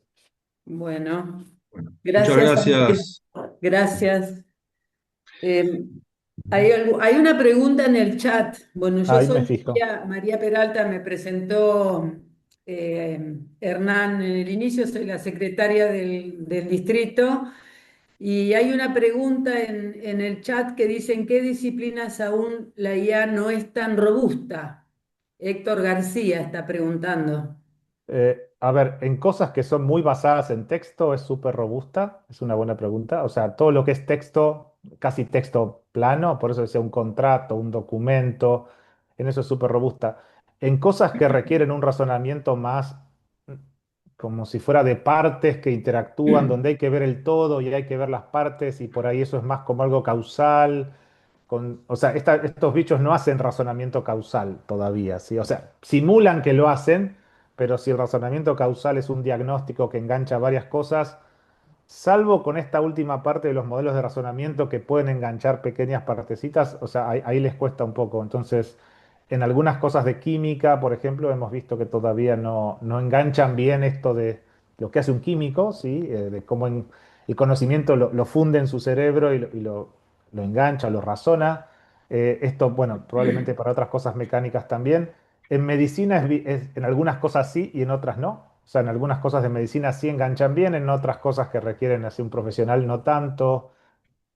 Bueno, Bueno, muchas gracias, Andrés. gracias. Gracias. Eh, hay una pregunta en el chat. Bueno, yo Ahí me soy fijo. María Peralta, me presentó Hernán en el inicio, soy la secretaria del distrito. Y hay una pregunta en el chat que dice: ¿en qué disciplinas aún la IA no es tan robusta? Héctor García está preguntando. A ver, en cosas que son muy basadas en texto es súper robusta, es una buena pregunta. O sea, todo lo que es texto, casi texto plano, por eso decía un contrato, un documento, en eso es súper robusta. En cosas que requieren un razonamiento más mm, como si fuera de partes que interactúan, donde hay que ver el todo y hay que ver las partes y por ahí eso es más como algo causal. O sea, estos bichos no hacen razonamiento causal todavía, ¿sí? O sea, simulan que lo hacen, pero si el razonamiento causal es un diagnóstico que engancha varias cosas, salvo con esta última parte de los modelos de razonamiento que pueden enganchar pequeñas partecitas, o sea, ahí les cuesta un poco. Entonces, en algunas cosas de química, por ejemplo, hemos visto que todavía no enganchan bien esto de lo que hace un químico, ¿sí? De cómo el conocimiento lo funde en su cerebro y lo engancha, lo razona. Esto, bueno, probablemente para otras cosas mecánicas también. En medicina en algunas cosas sí y en otras no. O sea, en algunas cosas de medicina sí enganchan bien, en otras cosas que requieren así un profesional no tanto.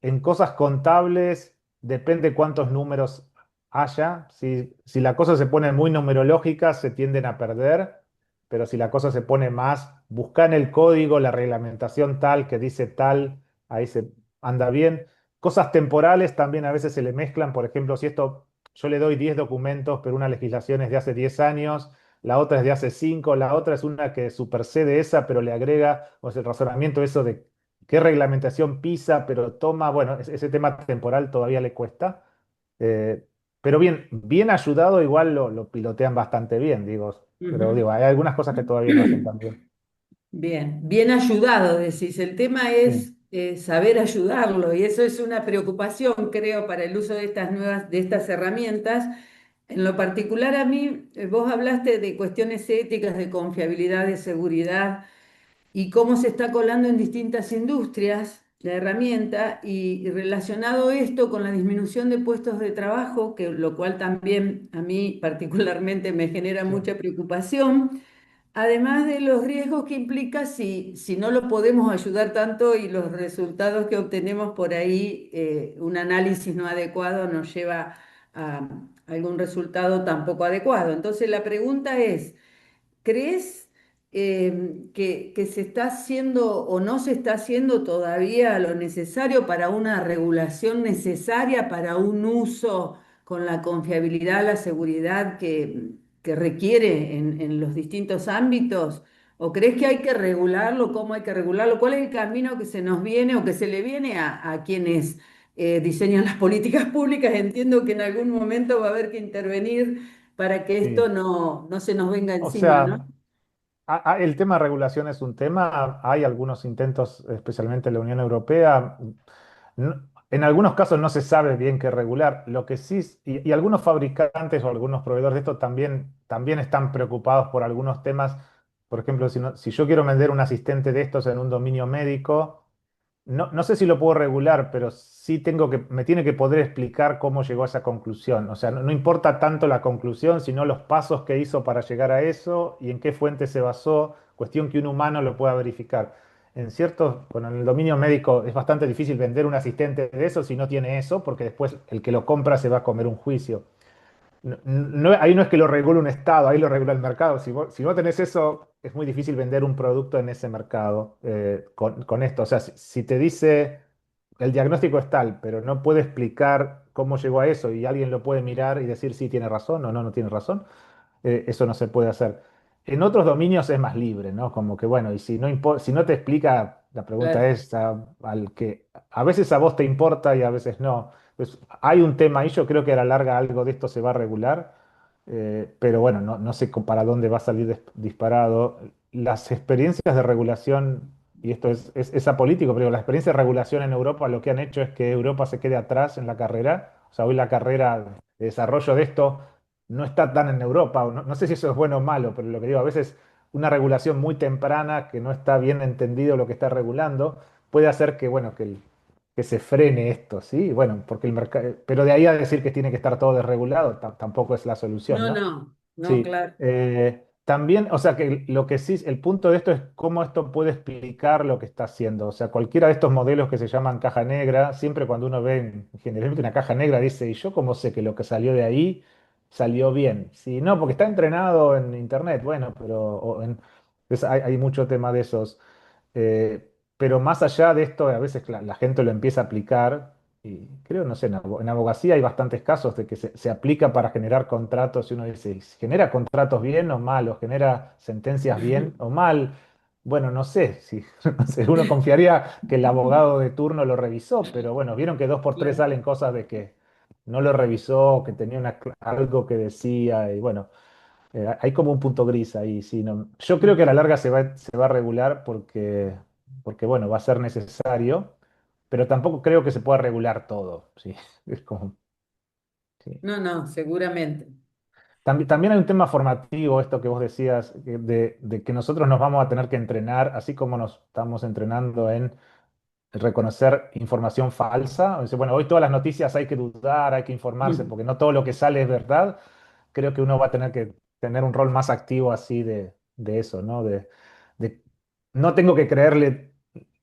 En cosas contables depende cuántos números haya. Si la cosa se pone muy numerológica, se tienden a perder, pero si la cosa se pone más, busca en el código la reglamentación tal que dice tal, ahí se anda bien. Cosas temporales también a veces se le mezclan. Por ejemplo, si yo le doy 10 documentos, pero una legislación es de hace 10 años, la otra es de hace 5, la otra es una que supersede esa, pero le agrega, o sea, el razonamiento eso de qué reglamentación pisa, pero toma, bueno, ese tema temporal todavía le cuesta. Eh, pero bien ayudado, igual lo pilotean bastante bien, digo. Pero Ujú. digo, hay algunas cosas que todavía no hacen tan bien. Bien, bien ayudado, decís. El tema Sí. es saber ayudarlo y eso es una preocupación, creo, para el uso de estas herramientas. En lo particular a mí, vos hablaste de cuestiones éticas, de confiabilidad, de seguridad y cómo se está colando en distintas industrias la herramienta y relacionado esto con la disminución de puestos de trabajo, que lo cual también a mí particularmente me genera Sí, mucha preocupación. Además de los riesgos que implica si no lo podemos ayudar tanto y los resultados que obtenemos por ahí, un análisis no adecuado nos lleva a algún resultado tampoco adecuado. Entonces la pregunta es, ¿crees que se está haciendo o no se está haciendo todavía lo necesario para una regulación necesaria para un uso con la confiabilidad, la seguridad que requiere en los distintos ámbitos? ¿O crees que hay que regularlo? ¿Cómo hay que regularlo? ¿Cuál es el camino que se nos viene o que se le viene a quienes diseñan las políticas públicas? Entiendo que en algún momento va a haber que intervenir para que esto sí. no se nos venga O encima, ¿no? sea, el tema de regulación es un tema. Hay algunos intentos, especialmente en la Unión Europea. En algunos casos no se sabe bien qué regular. Lo que sí, y algunos fabricantes o algunos proveedores de esto también están preocupados por algunos temas. Por ejemplo, si yo quiero vender un asistente de estos en un dominio médico, no sé si lo puedo regular, pero sí me tiene que poder explicar cómo llegó a esa conclusión. O sea, no importa tanto la conclusión, sino los pasos que hizo para llegar a eso y en qué fuente se basó, cuestión que un humano lo pueda verificar. Bueno, en el dominio médico es bastante difícil vender un asistente de eso si no tiene eso, porque después el que lo compra se va a comer un juicio. Ahí no es que lo regule un Estado, ahí lo regula el mercado. Si vos tenés eso, es muy difícil vender un producto en ese mercado con esto. O sea, si te dice el diagnóstico es tal, pero no puede explicar cómo llegó a eso y alguien lo puede mirar y decir si tiene razón o no tiene razón, eso no se puede hacer. En otros dominios es más libre, ¿no? Como que, bueno, y si no te explica, la pregunta Claro. es al que a veces a vos te importa y a veces no. Pues hay un tema ahí, yo creo que a la larga algo de esto se va a regular, pero bueno, no sé para dónde va a salir disparado. Las experiencias de regulación, y esto es apolítico, pero las experiencias de regulación en Europa lo que han hecho es que Europa se quede atrás en la carrera. O sea, hoy la carrera de desarrollo de esto no está tan en Europa. O no sé si eso es bueno o malo, pero lo que digo, a veces una regulación muy temprana que no está bien entendido lo que está regulando puede hacer que, bueno, que se frene esto, ¿sí? Bueno, porque el mercado, pero de ahí a decir que tiene que estar todo desregulado, tampoco es la solución, No, ¿no? no, Sí. claro. También, o sea, que lo que sí, el punto de esto es cómo esto puede explicar lo que está haciendo. O sea, cualquiera de estos modelos que se llaman caja negra, siempre cuando uno ve generalmente una caja negra dice, ¿y yo cómo sé que lo que salió de ahí salió bien? Si no, porque está entrenado en internet, bueno, pero hay mucho tema de esos. Pero más allá de esto, a veces la gente lo empieza a aplicar, y creo, no sé, en abogacía hay bastantes casos de que se aplica para generar contratos y uno dice, ¿genera contratos bien o mal? ¿O genera sentencias bien o mal? Bueno, no sé, si no sé, uno confiaría que el abogado de turno lo revisó, pero bueno, vieron que dos por tres Claro, salen cosas de que no lo revisó, que tenía algo que decía, y bueno. Hay como un punto gris ahí, sí, no. Yo creo que a la larga se va a regular porque, bueno, va a ser necesario, pero tampoco creo que se pueda regular todo, sí. Es como, sí. no, seguramente. También hay un tema formativo, esto que vos decías, de que nosotros nos vamos a tener que entrenar, así como nos estamos entrenando en reconocer información falsa. O sea, bueno, hoy todas las noticias hay que dudar, hay que informarse, porque no todo lo que sale es verdad. Creo que uno va a tener que tener un rol más activo así de eso, ¿no? De no tengo que creerle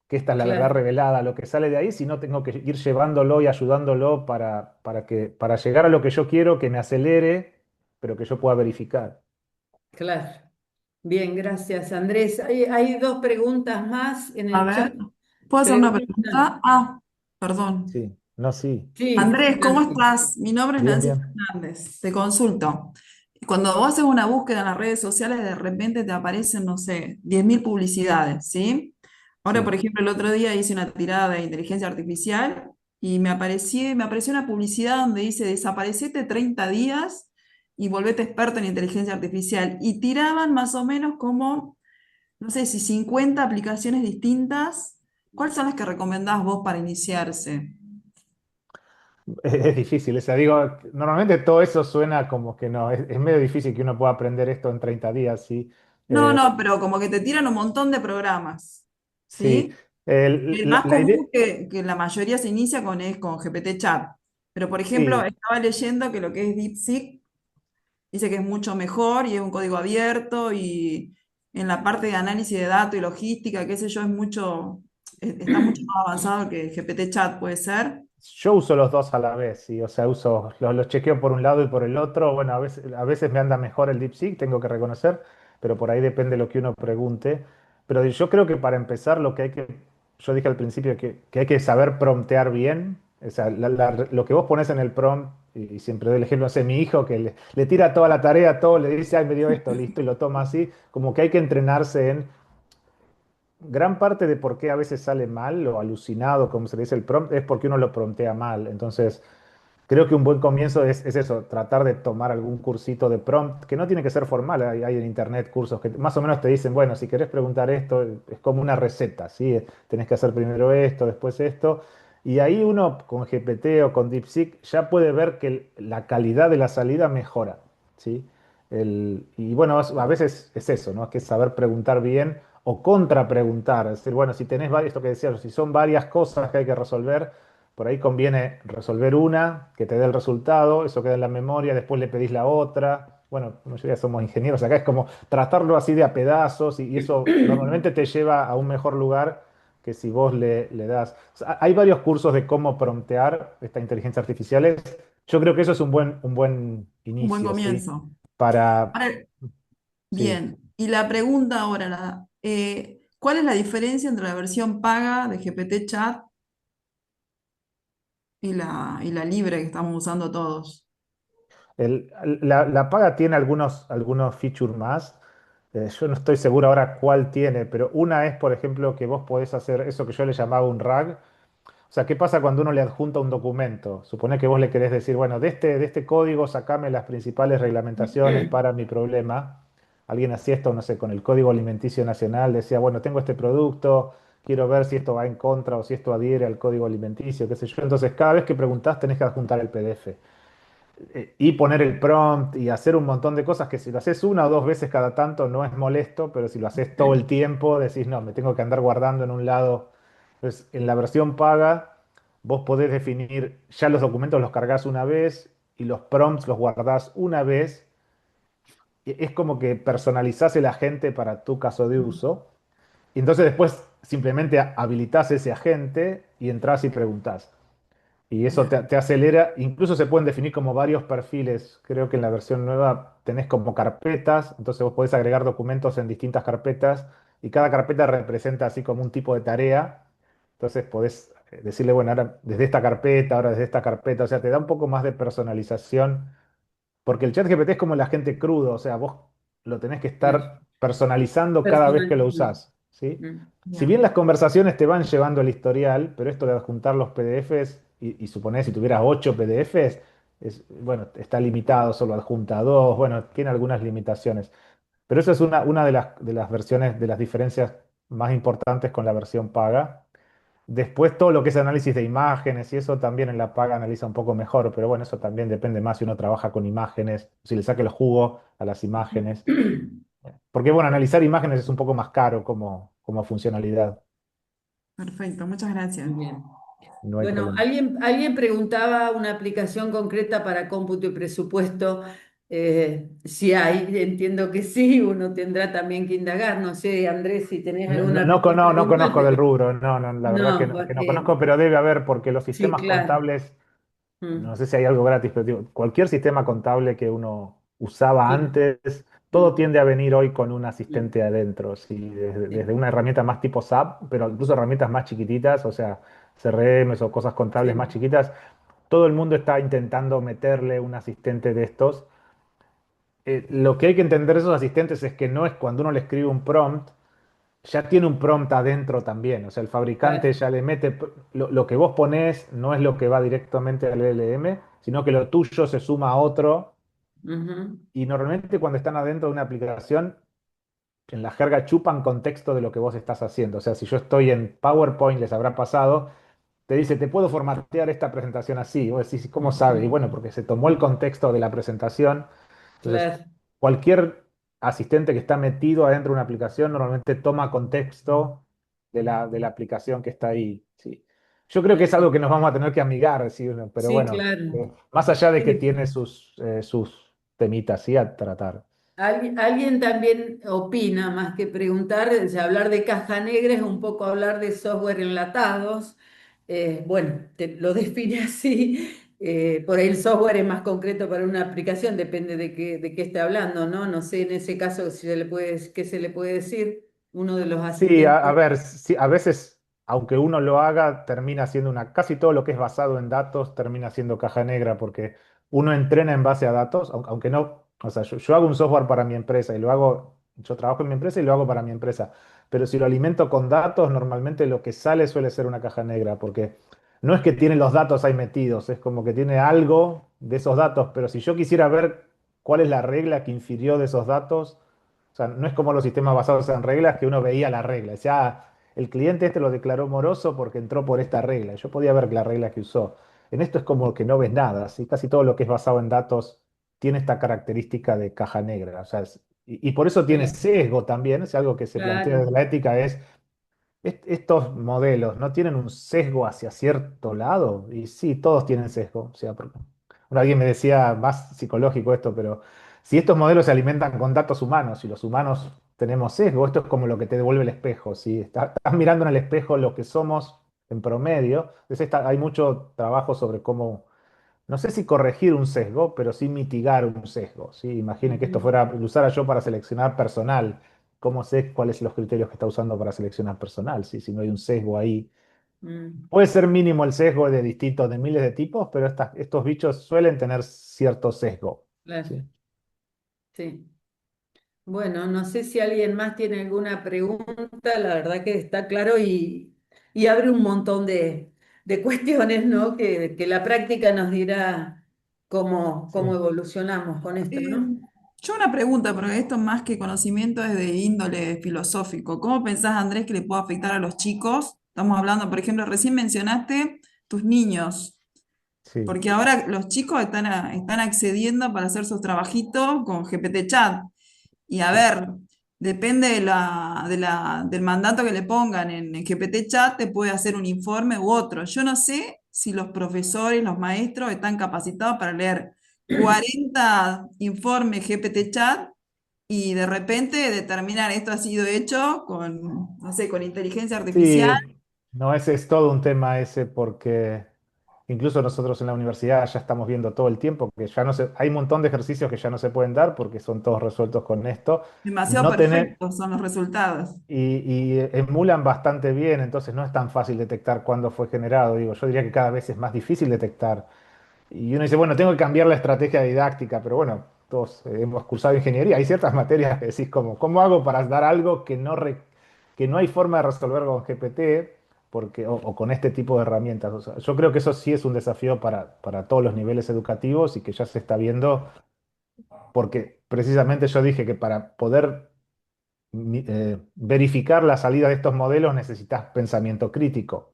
que esta es la verdad Claro, revelada, lo que sale de ahí, sino tengo que ir llevándolo y ayudándolo para llegar a lo que yo quiero, que me acelere, pero que yo pueda verificar. claro. Bien, gracias, Andrés. Hay dos preguntas más en A el chat. ver, ¿puedo hacer una Preguntan. pregunta? Ah, perdón. Sí, no, sí. Sí, Andrés, ¿cómo Nancy. estás? Mi nombre es Bien, Nancy bien. Fernández. Te consulto. Cuando vos haces una búsqueda en las redes sociales, de repente te aparecen, no sé, 10.000 publicidades, ¿sí? Ahora, por Sí. ejemplo, el otro día hice una tirada de inteligencia artificial y me apareció una publicidad donde dice, desaparecete 30 días y volvete experto en inteligencia artificial. Y tiraban más o menos como, no sé si 50 aplicaciones distintas. ¿Cuáles son las que recomendás vos para iniciarse? Es difícil, o sea, digo, normalmente todo eso suena como que no, es medio difícil que uno pueda aprender esto en 30 días, ¿sí? No, Eh, no, pero como que te tiran un montón de programas, sí, ¿sí? El más la idea, común que la mayoría se inicia con es con GPT Chat. Pero, por ejemplo, sí, estaba leyendo que lo que es DeepSeek dice que es mucho mejor y es un código abierto y en la parte de análisis de datos y logística, qué sé yo, está mucho más avanzado que GPT Chat puede ser. yo uso los dos a la vez, sí, o sea, los chequeo por un lado y por el otro. Bueno, a veces me anda mejor el DeepSeek, tengo que reconocer, pero por ahí depende de lo que uno pregunte. Pero yo creo que para empezar, yo dije al principio que hay que saber promptear bien. O sea, lo que vos pones en el prompt, y siempre doy el ejemplo, hace mi hijo que le tira toda la tarea, todo, le dice, ay, me dio esto, listo, y lo toma así, como que hay que entrenarse en gran parte de por qué a veces sale mal o alucinado, como se le dice el prompt, es porque uno lo promptea mal. Entonces, creo que un buen comienzo es eso, tratar de tomar algún cursito de prompt, que no tiene que ser formal, hay en internet cursos que más o menos te dicen, bueno, si querés preguntar esto, es como una receta, ¿sí? Tenés que hacer primero esto, después esto, y ahí uno con GPT o con DeepSeek ya puede ver que la calidad de la salida mejora, ¿sí? Y bueno, a veces es eso, ¿no? Es que saber preguntar bien o contrapreguntar, es decir, bueno, si tenés varias, esto que decías, si son varias cosas que hay que resolver, por ahí conviene resolver una, que te dé el resultado, eso queda en la memoria, después le pedís la otra. Bueno, la mayoría somos ingenieros, acá es como tratarlo así de a pedazos y eso normalmente te lleva a un mejor lugar que si vos le das. O sea, hay varios cursos de cómo promptear esta inteligencia artificial. Yo creo que eso es un buen Un buen inicio, ¿sí? comienzo. Para, Ahora, sí. bien, y la pregunta ahora, ¿cuál es la diferencia entre la versión paga de GPT Chat y la libre que estamos usando todos? La paga tiene algunos features más. Yo no estoy seguro ahora cuál tiene, pero una es, por ejemplo, que vos podés hacer eso que yo le llamaba un RAG. O sea, ¿qué pasa cuando uno le adjunta un documento? Supone que vos le querés decir, bueno, de este código sacame las principales reglamentaciones para mi problema. Alguien hacía esto, no sé, con el Código Alimenticio Nacional, decía, bueno, tengo este producto, quiero ver si esto va en contra o si esto adhiere al Código Alimenticio, qué sé yo. Entonces, cada vez que preguntás tenés que adjuntar el PDF y poner el prompt y hacer un montón de cosas que si lo haces una o dos veces cada tanto no es molesto, pero si lo haces todo el tiempo decís, no, me tengo que andar guardando en un lado. Entonces, en la versión paga, vos podés definir, ya los documentos los cargas una vez y los prompts los guardás una vez. Es como que personalizás el agente para tu caso de uso. Y entonces después simplemente habilitás ese agente y entras y preguntás. Y eso Bien. te acelera, incluso se pueden definir como varios perfiles. Creo que en la versión nueva tenés como carpetas, entonces vos podés agregar documentos en distintas carpetas y cada carpeta representa así como un tipo de tarea. Entonces podés decirle, bueno, ahora desde esta carpeta, ahora desde esta carpeta, o sea, te da un poco más de personalización, porque el chat GPT es como el agente crudo, o sea, vos lo tenés que Claro. estar personalizando cada vez que lo Personalizado. usás, ¿sí? Mm. Si bien Bien, las conversaciones te van llevando el historial, pero esto de adjuntar los PDFs, y suponés si tuvieras 8 PDFs, bueno, está limitado, solo adjunta 2, bueno, tiene algunas limitaciones. Pero esa es una de las versiones, de las diferencias más importantes con la versión paga. Después todo lo que es análisis de imágenes y eso también en la paga analiza un poco mejor, pero bueno, eso también depende más si uno trabaja con imágenes, si le saca el jugo a las imágenes. Porque bueno, analizar imágenes es un poco más caro como funcionalidad, perfecto, muchas gracias. Bien. no hay Bueno, problema. alguien preguntaba una aplicación concreta para cómputo y presupuesto. Si hay, entiendo que sí, uno tendrá también que indagar. No sé, Andrés, si tenés No, no, alguna no, respuesta no puntual. conozco del rubro, no, no, la verdad No, que no conozco, pero debe haber, porque los sí, sistemas claro. contables, no Mm, sé si hay algo gratis, pero digo, cualquier sistema contable que uno usaba sí. antes, todo Mm, tiende a venir hoy con un mm, asistente adentro, sí, desde sí, una herramienta más tipo SAP, pero incluso herramientas más chiquititas, o sea, CRMs o cosas contables más sí. chiquitas, todo el mundo está intentando meterle un asistente de estos. Lo que hay que entender de esos asistentes es que no es cuando uno le escribe un prompt, ya tiene un prompt adentro también. O sea, el fabricante Claro. ya le mete, lo que vos ponés no es lo que va directamente al LLM, sino que lo tuyo se suma a otro. Ujú. Y normalmente cuando están adentro de una aplicación, en la jerga chupan contexto de lo que vos estás haciendo. O sea, si yo estoy en PowerPoint, les habrá pasado, te dice, te puedo formatear esta presentación así. Y vos decís, ¿cómo sabe? Y bueno, porque se tomó el contexto de la presentación. Entonces, Claro. cualquier asistente que está metido adentro de una aplicación normalmente toma contexto de la aplicación que está ahí. Sí. Yo creo que es algo que nos vamos a tener que amigar, ¿sí? Pero Sí, bueno, claro. más allá de que Sí. tiene sus temitas, ¿sí? A tratar. Alguien también opina, más que preguntar, hablar de caja negra es un poco hablar de software enlatados. Bueno, te lo define así. Por ahí el software es más concreto para una aplicación, depende de qué esté hablando, ¿no? No sé en ese caso si se le puede, qué se le puede decir. Uno de los Sí, a asistentes. ver, sí, a veces, aunque uno lo haga, termina siendo casi todo lo que es basado en datos termina siendo caja negra, porque uno entrena en base a datos, aunque no, o sea, yo hago un software para mi empresa y lo hago, yo trabajo en mi empresa y lo hago para mi empresa, pero si lo alimento con datos, normalmente lo que sale suele ser una caja negra, porque no es que tiene los datos ahí metidos, es como que tiene algo de esos datos, pero si yo quisiera ver cuál es la regla que infirió de esos datos, o sea, no es como los sistemas basados en reglas que uno veía la regla. Decía, el cliente este lo declaró moroso porque entró por esta regla. Yo podía ver la regla que usó. En esto es como que no ves nada, ¿sí? Casi todo lo que es basado en datos tiene esta característica de caja negra. O sea, y por eso tiene Claro, sesgo también. Es algo que se plantea claro. desde la ética, es estos modelos no tienen un sesgo hacia cierto lado, y sí, todos tienen sesgo. O sea, alguien me decía, más psicológico esto, pero si estos modelos se alimentan con datos humanos y los humanos tenemos sesgo, esto es como lo que te devuelve el espejo. Si estás mirando en el espejo lo que somos en promedio, entonces hay mucho trabajo sobre cómo, no sé si corregir un sesgo, pero sí mitigar un sesgo, ¿sí? Imagine que esto Ujú. fuera, lo usara yo para seleccionar personal. ¿Cómo sé cuáles son los criterios que está usando para seleccionar personal? ¿Sí? Si no hay un sesgo ahí. Mm, Puede ser mínimo el sesgo de distintos, de miles de tipos, pero estos bichos suelen tener cierto sesgo. claro, ¿Sí? sí. Bueno, no sé si alguien más tiene alguna pregunta, la verdad que está claro y abre un montón de cuestiones, ¿no? Que la práctica nos dirá cómo Sí. evolucionamos con esto, Eh, ¿no? yo una pregunta, pero esto más que conocimiento es de índole filosófico. ¿Cómo pensás, Andrés, que le puede afectar a los chicos? Estamos hablando, por ejemplo, recién mencionaste tus niños, Sí. porque ahora los chicos están accediendo para hacer sus trabajitos con GPT Chat. Y a ver, depende del mandato que le pongan en GPT Chat, te puede hacer un informe u otro. Yo no sé si los profesores, los maestros están capacitados para leer 40 informes GPT Chat y de repente determinar esto ha sido hecho con, no sé, con inteligencia artificial. Sí, no, ese es todo un tema ese porque incluso nosotros en la universidad ya estamos viendo todo el tiempo que ya no se, hay un montón de ejercicios que ya no se pueden dar porque son todos resueltos con esto. Demasiado No tener, perfectos son los resultados. y emulan bastante bien, entonces no es tan fácil detectar cuándo fue generado. Digo, yo diría que cada vez es más difícil detectar. Y uno dice, bueno, tengo que cambiar la estrategia didáctica, pero bueno, todos hemos cursado ingeniería. Hay ciertas materias que decís, como, ¿cómo hago para dar algo que no hay forma de resolver con GPT o con este tipo de herramientas? O sea, yo creo que eso sí es un desafío para todos los niveles educativos y que ya se está viendo, porque precisamente yo dije que para poder verificar la salida de estos modelos necesitas pensamiento crítico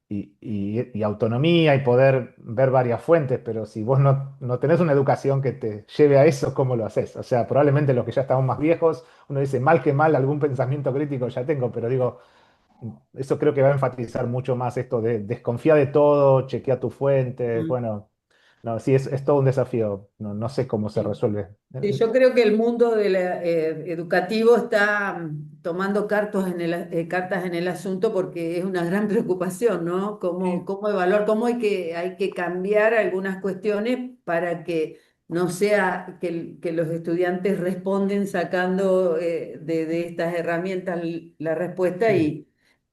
y autonomía y poder ver varias fuentes, pero si vos no tenés una educación que te lleve a eso, ¿cómo lo haces? O sea, probablemente los que ya estamos más viejos, uno dice, mal que mal, algún pensamiento crítico ya tengo, pero digo, eso creo que va a enfatizar mucho más esto de desconfía de todo, chequea tus fuentes, Mm, bueno, no, sí, es todo un desafío, no sé cómo se sí. resuelve. Sí, yo creo que el mundo educativo está tomando cartas en el asunto porque es una gran preocupación, ¿no? Sí. Cómo evaluar, hay que cambiar algunas cuestiones para que no sea que los estudiantes responden sacando de estas herramientas la respuesta Sí. y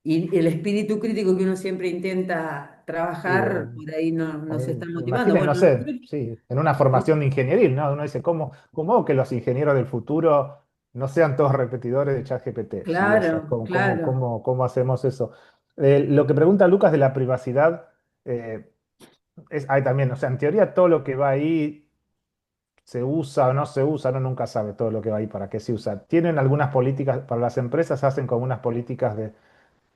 el espíritu crítico que uno siempre intenta Sí, trabajar, por ahí no se está motivando. imaginen, no Bueno, sé, sí, en una formación de ingenieril, ¿no? Uno dice, ¿cómo hago que los ingenieros del futuro no sean todos repetidores de ChatGPT? Sí, o sea, claro, claro. cómo hacemos eso? Lo que pregunta Lucas de la privacidad, hay también, o sea, en teoría todo lo que va ahí se usa o no se usa, uno nunca sabe todo lo que va ahí para qué se usa. Tienen algunas políticas, para las empresas hacen como unas políticas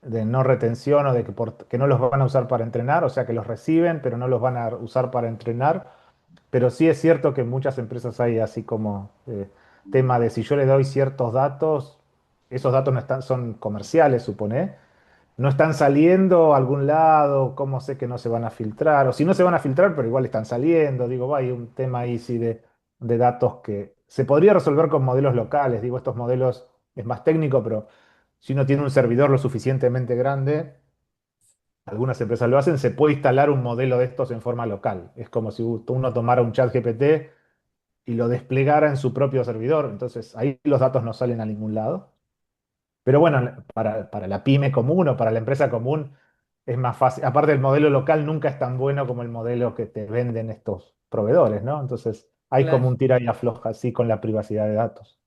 de no retención o de que no los van a usar para entrenar, o sea que los reciben, pero no los van a usar para entrenar. Pero sí es cierto que en muchas empresas hay así como tema de si yo le doy ciertos datos, esos datos no están, son comerciales, supone, no están saliendo a algún lado, cómo sé que no se van a filtrar, o si no se van a filtrar, pero igual están saliendo, digo, va, hay un tema ahí sí de datos que se podría resolver con modelos locales, digo, estos modelos es más técnico, pero si uno tiene un servidor lo suficientemente grande, algunas empresas lo hacen, se puede instalar un modelo de estos en forma local. Es como si uno tomara un chat GPT y lo desplegara en su propio servidor, entonces ahí los datos no salen a ningún lado. Pero bueno, para la pyme común o para la empresa común es más fácil. Aparte, el modelo local nunca es tan bueno como el modelo que te venden estos proveedores, ¿no? Entonces hay como Claro. un tira y afloja así con la privacidad de datos.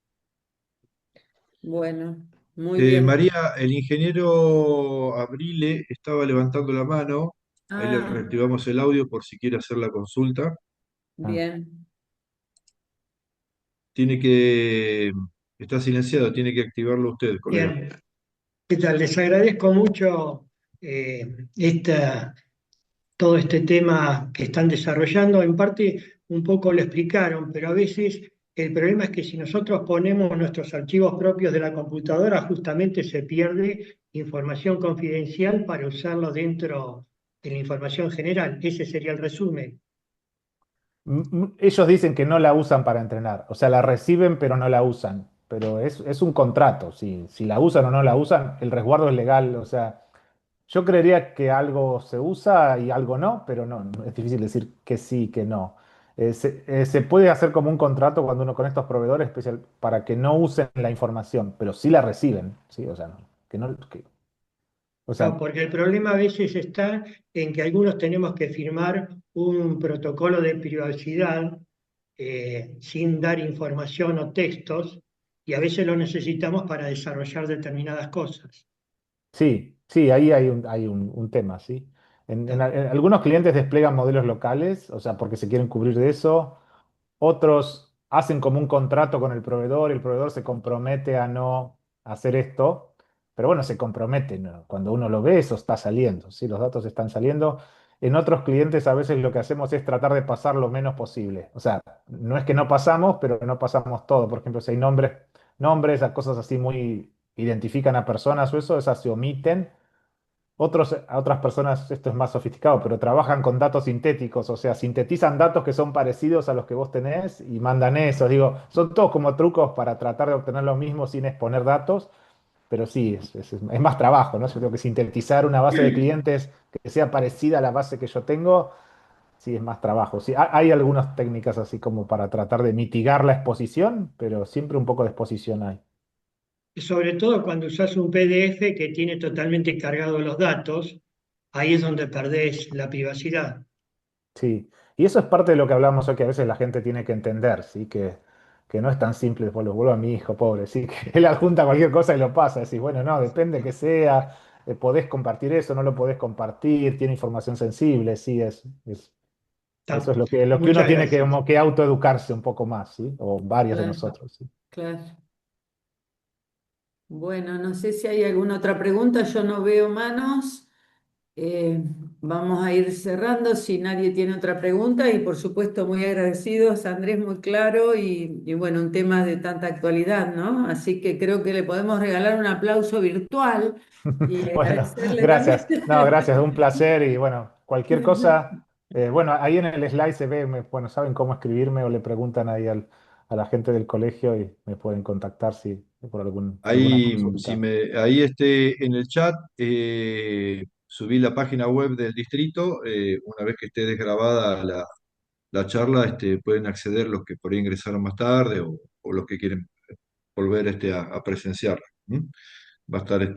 Bueno, muy bien. María, el ingeniero Abrile estaba levantando la mano. Ahí le Ah, reactivamos el audio por si quiere hacer la consulta. Ah. bien. Tiene que, está silenciado, tiene que activarlo usted, colega. Bien, ¿qué tal? Les agradezco mucho todo este tema que están desarrollando. En parte un poco lo explicaron, pero a veces el problema es que si nosotros ponemos nuestros archivos propios de la computadora, justamente se pierde información confidencial para usarlo dentro de la información general. Ese sería el resumen. Ellos dicen que no la usan para entrenar, o sea, la reciben pero no la usan, pero es un contrato, si la usan o no la usan, el resguardo es legal, o sea, yo creería que algo se usa y algo no, pero no, es difícil decir que sí, que no. Se puede hacer como un contrato cuando uno con estos proveedores especial para que no usen la información, pero sí la reciben, ¿sí? O sea, que no, o No, sea, porque el problema a veces está en que algunos tenemos que firmar un protocolo de privacidad sin dar información o textos, y a veces lo necesitamos para desarrollar determinadas cosas. sí, sí, ahí hay un tema, ¿sí? En algunos clientes desplegan modelos locales, o sea, porque se quieren cubrir de eso. Otros hacen como un contrato con el proveedor se compromete a no hacer esto, pero bueno, se compromete, ¿no? Cuando uno lo ve, eso está saliendo, ¿sí? Los datos están saliendo. En otros clientes a veces lo que hacemos es tratar de pasar lo menos posible. O sea, no es que no pasamos, pero no pasamos todo. Por ejemplo, si hay nombres, a cosas así muy identifican a personas o eso, esas se omiten. A otras personas esto es más sofisticado, pero trabajan con datos sintéticos, o sea, sintetizan datos que son parecidos a los que vos tenés y mandan eso. Digo, son todos como trucos para tratar de obtener lo mismo sin exponer datos, pero sí, es más trabajo, ¿no? Yo tengo que sintetizar una base de clientes que sea parecida a la base que yo tengo, sí, es más trabajo. Sí, hay algunas técnicas así como para tratar de mitigar la exposición, pero siempre un poco de exposición hay. Sobre todo cuando usas un PDF que tiene totalmente cargado los datos, ahí es donde perdés la privacidad. Sí, y eso es parte de lo que hablamos hoy, que a veces la gente tiene que entender, ¿sí? Que no es tan simple, pues lo vuelvo a mi hijo, pobre, ¿sí? Que él adjunta cualquier cosa y lo pasa, decís, bueno, no, depende que sea, podés compartir eso, no lo podés compartir, tiene información sensible, sí, eso es Está. lo que uno Muchas tiene que, gracias. como que autoeducarse un poco más, ¿sí? O varios de Claro, nosotros, ¿sí? claro. Bueno, no sé si hay alguna otra pregunta. Yo no veo manos. Eh, Vamos a ir cerrando si nadie tiene otra pregunta y por supuesto muy agradecidos, Andrés, muy claro y bueno, un tema de tanta actualidad, ¿no? Así que creo que le podemos regalar un aplauso virtual y Bueno, agradecerle también. gracias. No, gracias, un placer y bueno, cualquier cosa, bueno, ahí en el slide se ve, bueno, saben cómo escribirme o le preguntan ahí a la gente del colegio y me pueden contactar si por alguna Ahí, si consulta. ahí en el chat, subí la página web del distrito. Una vez que esté desgrabada la charla, pueden acceder los que por ahí ingresaron más tarde o los que quieren volver a presenciarla. ¿M? Va a estar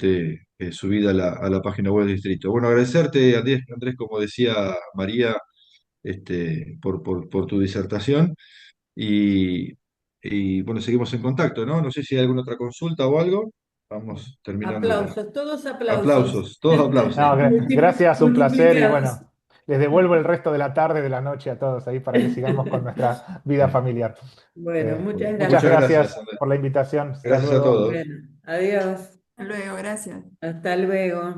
subida a la página web del distrito. Bueno, agradecerte, Andrés, Andrés, como decía María, por tu disertación y, y, bueno, seguimos en contacto, ¿no? No sé si hay alguna otra consulta o algo. Vamos terminando Aplausos, todos aplausos. aplausos, todos aplausos. No, gracias, un placer y Multiplicados. bueno, les devuelvo el resto de la tarde, de la noche a todos ahí para que sigamos con nuestra vida familiar. Bueno, muchas Muchas Muchas gracias. gracias, gracias Andrés. por la invitación. Hasta Gracias a luego. todos. Bueno, adiós. Hasta luego, gracias. Hasta luego.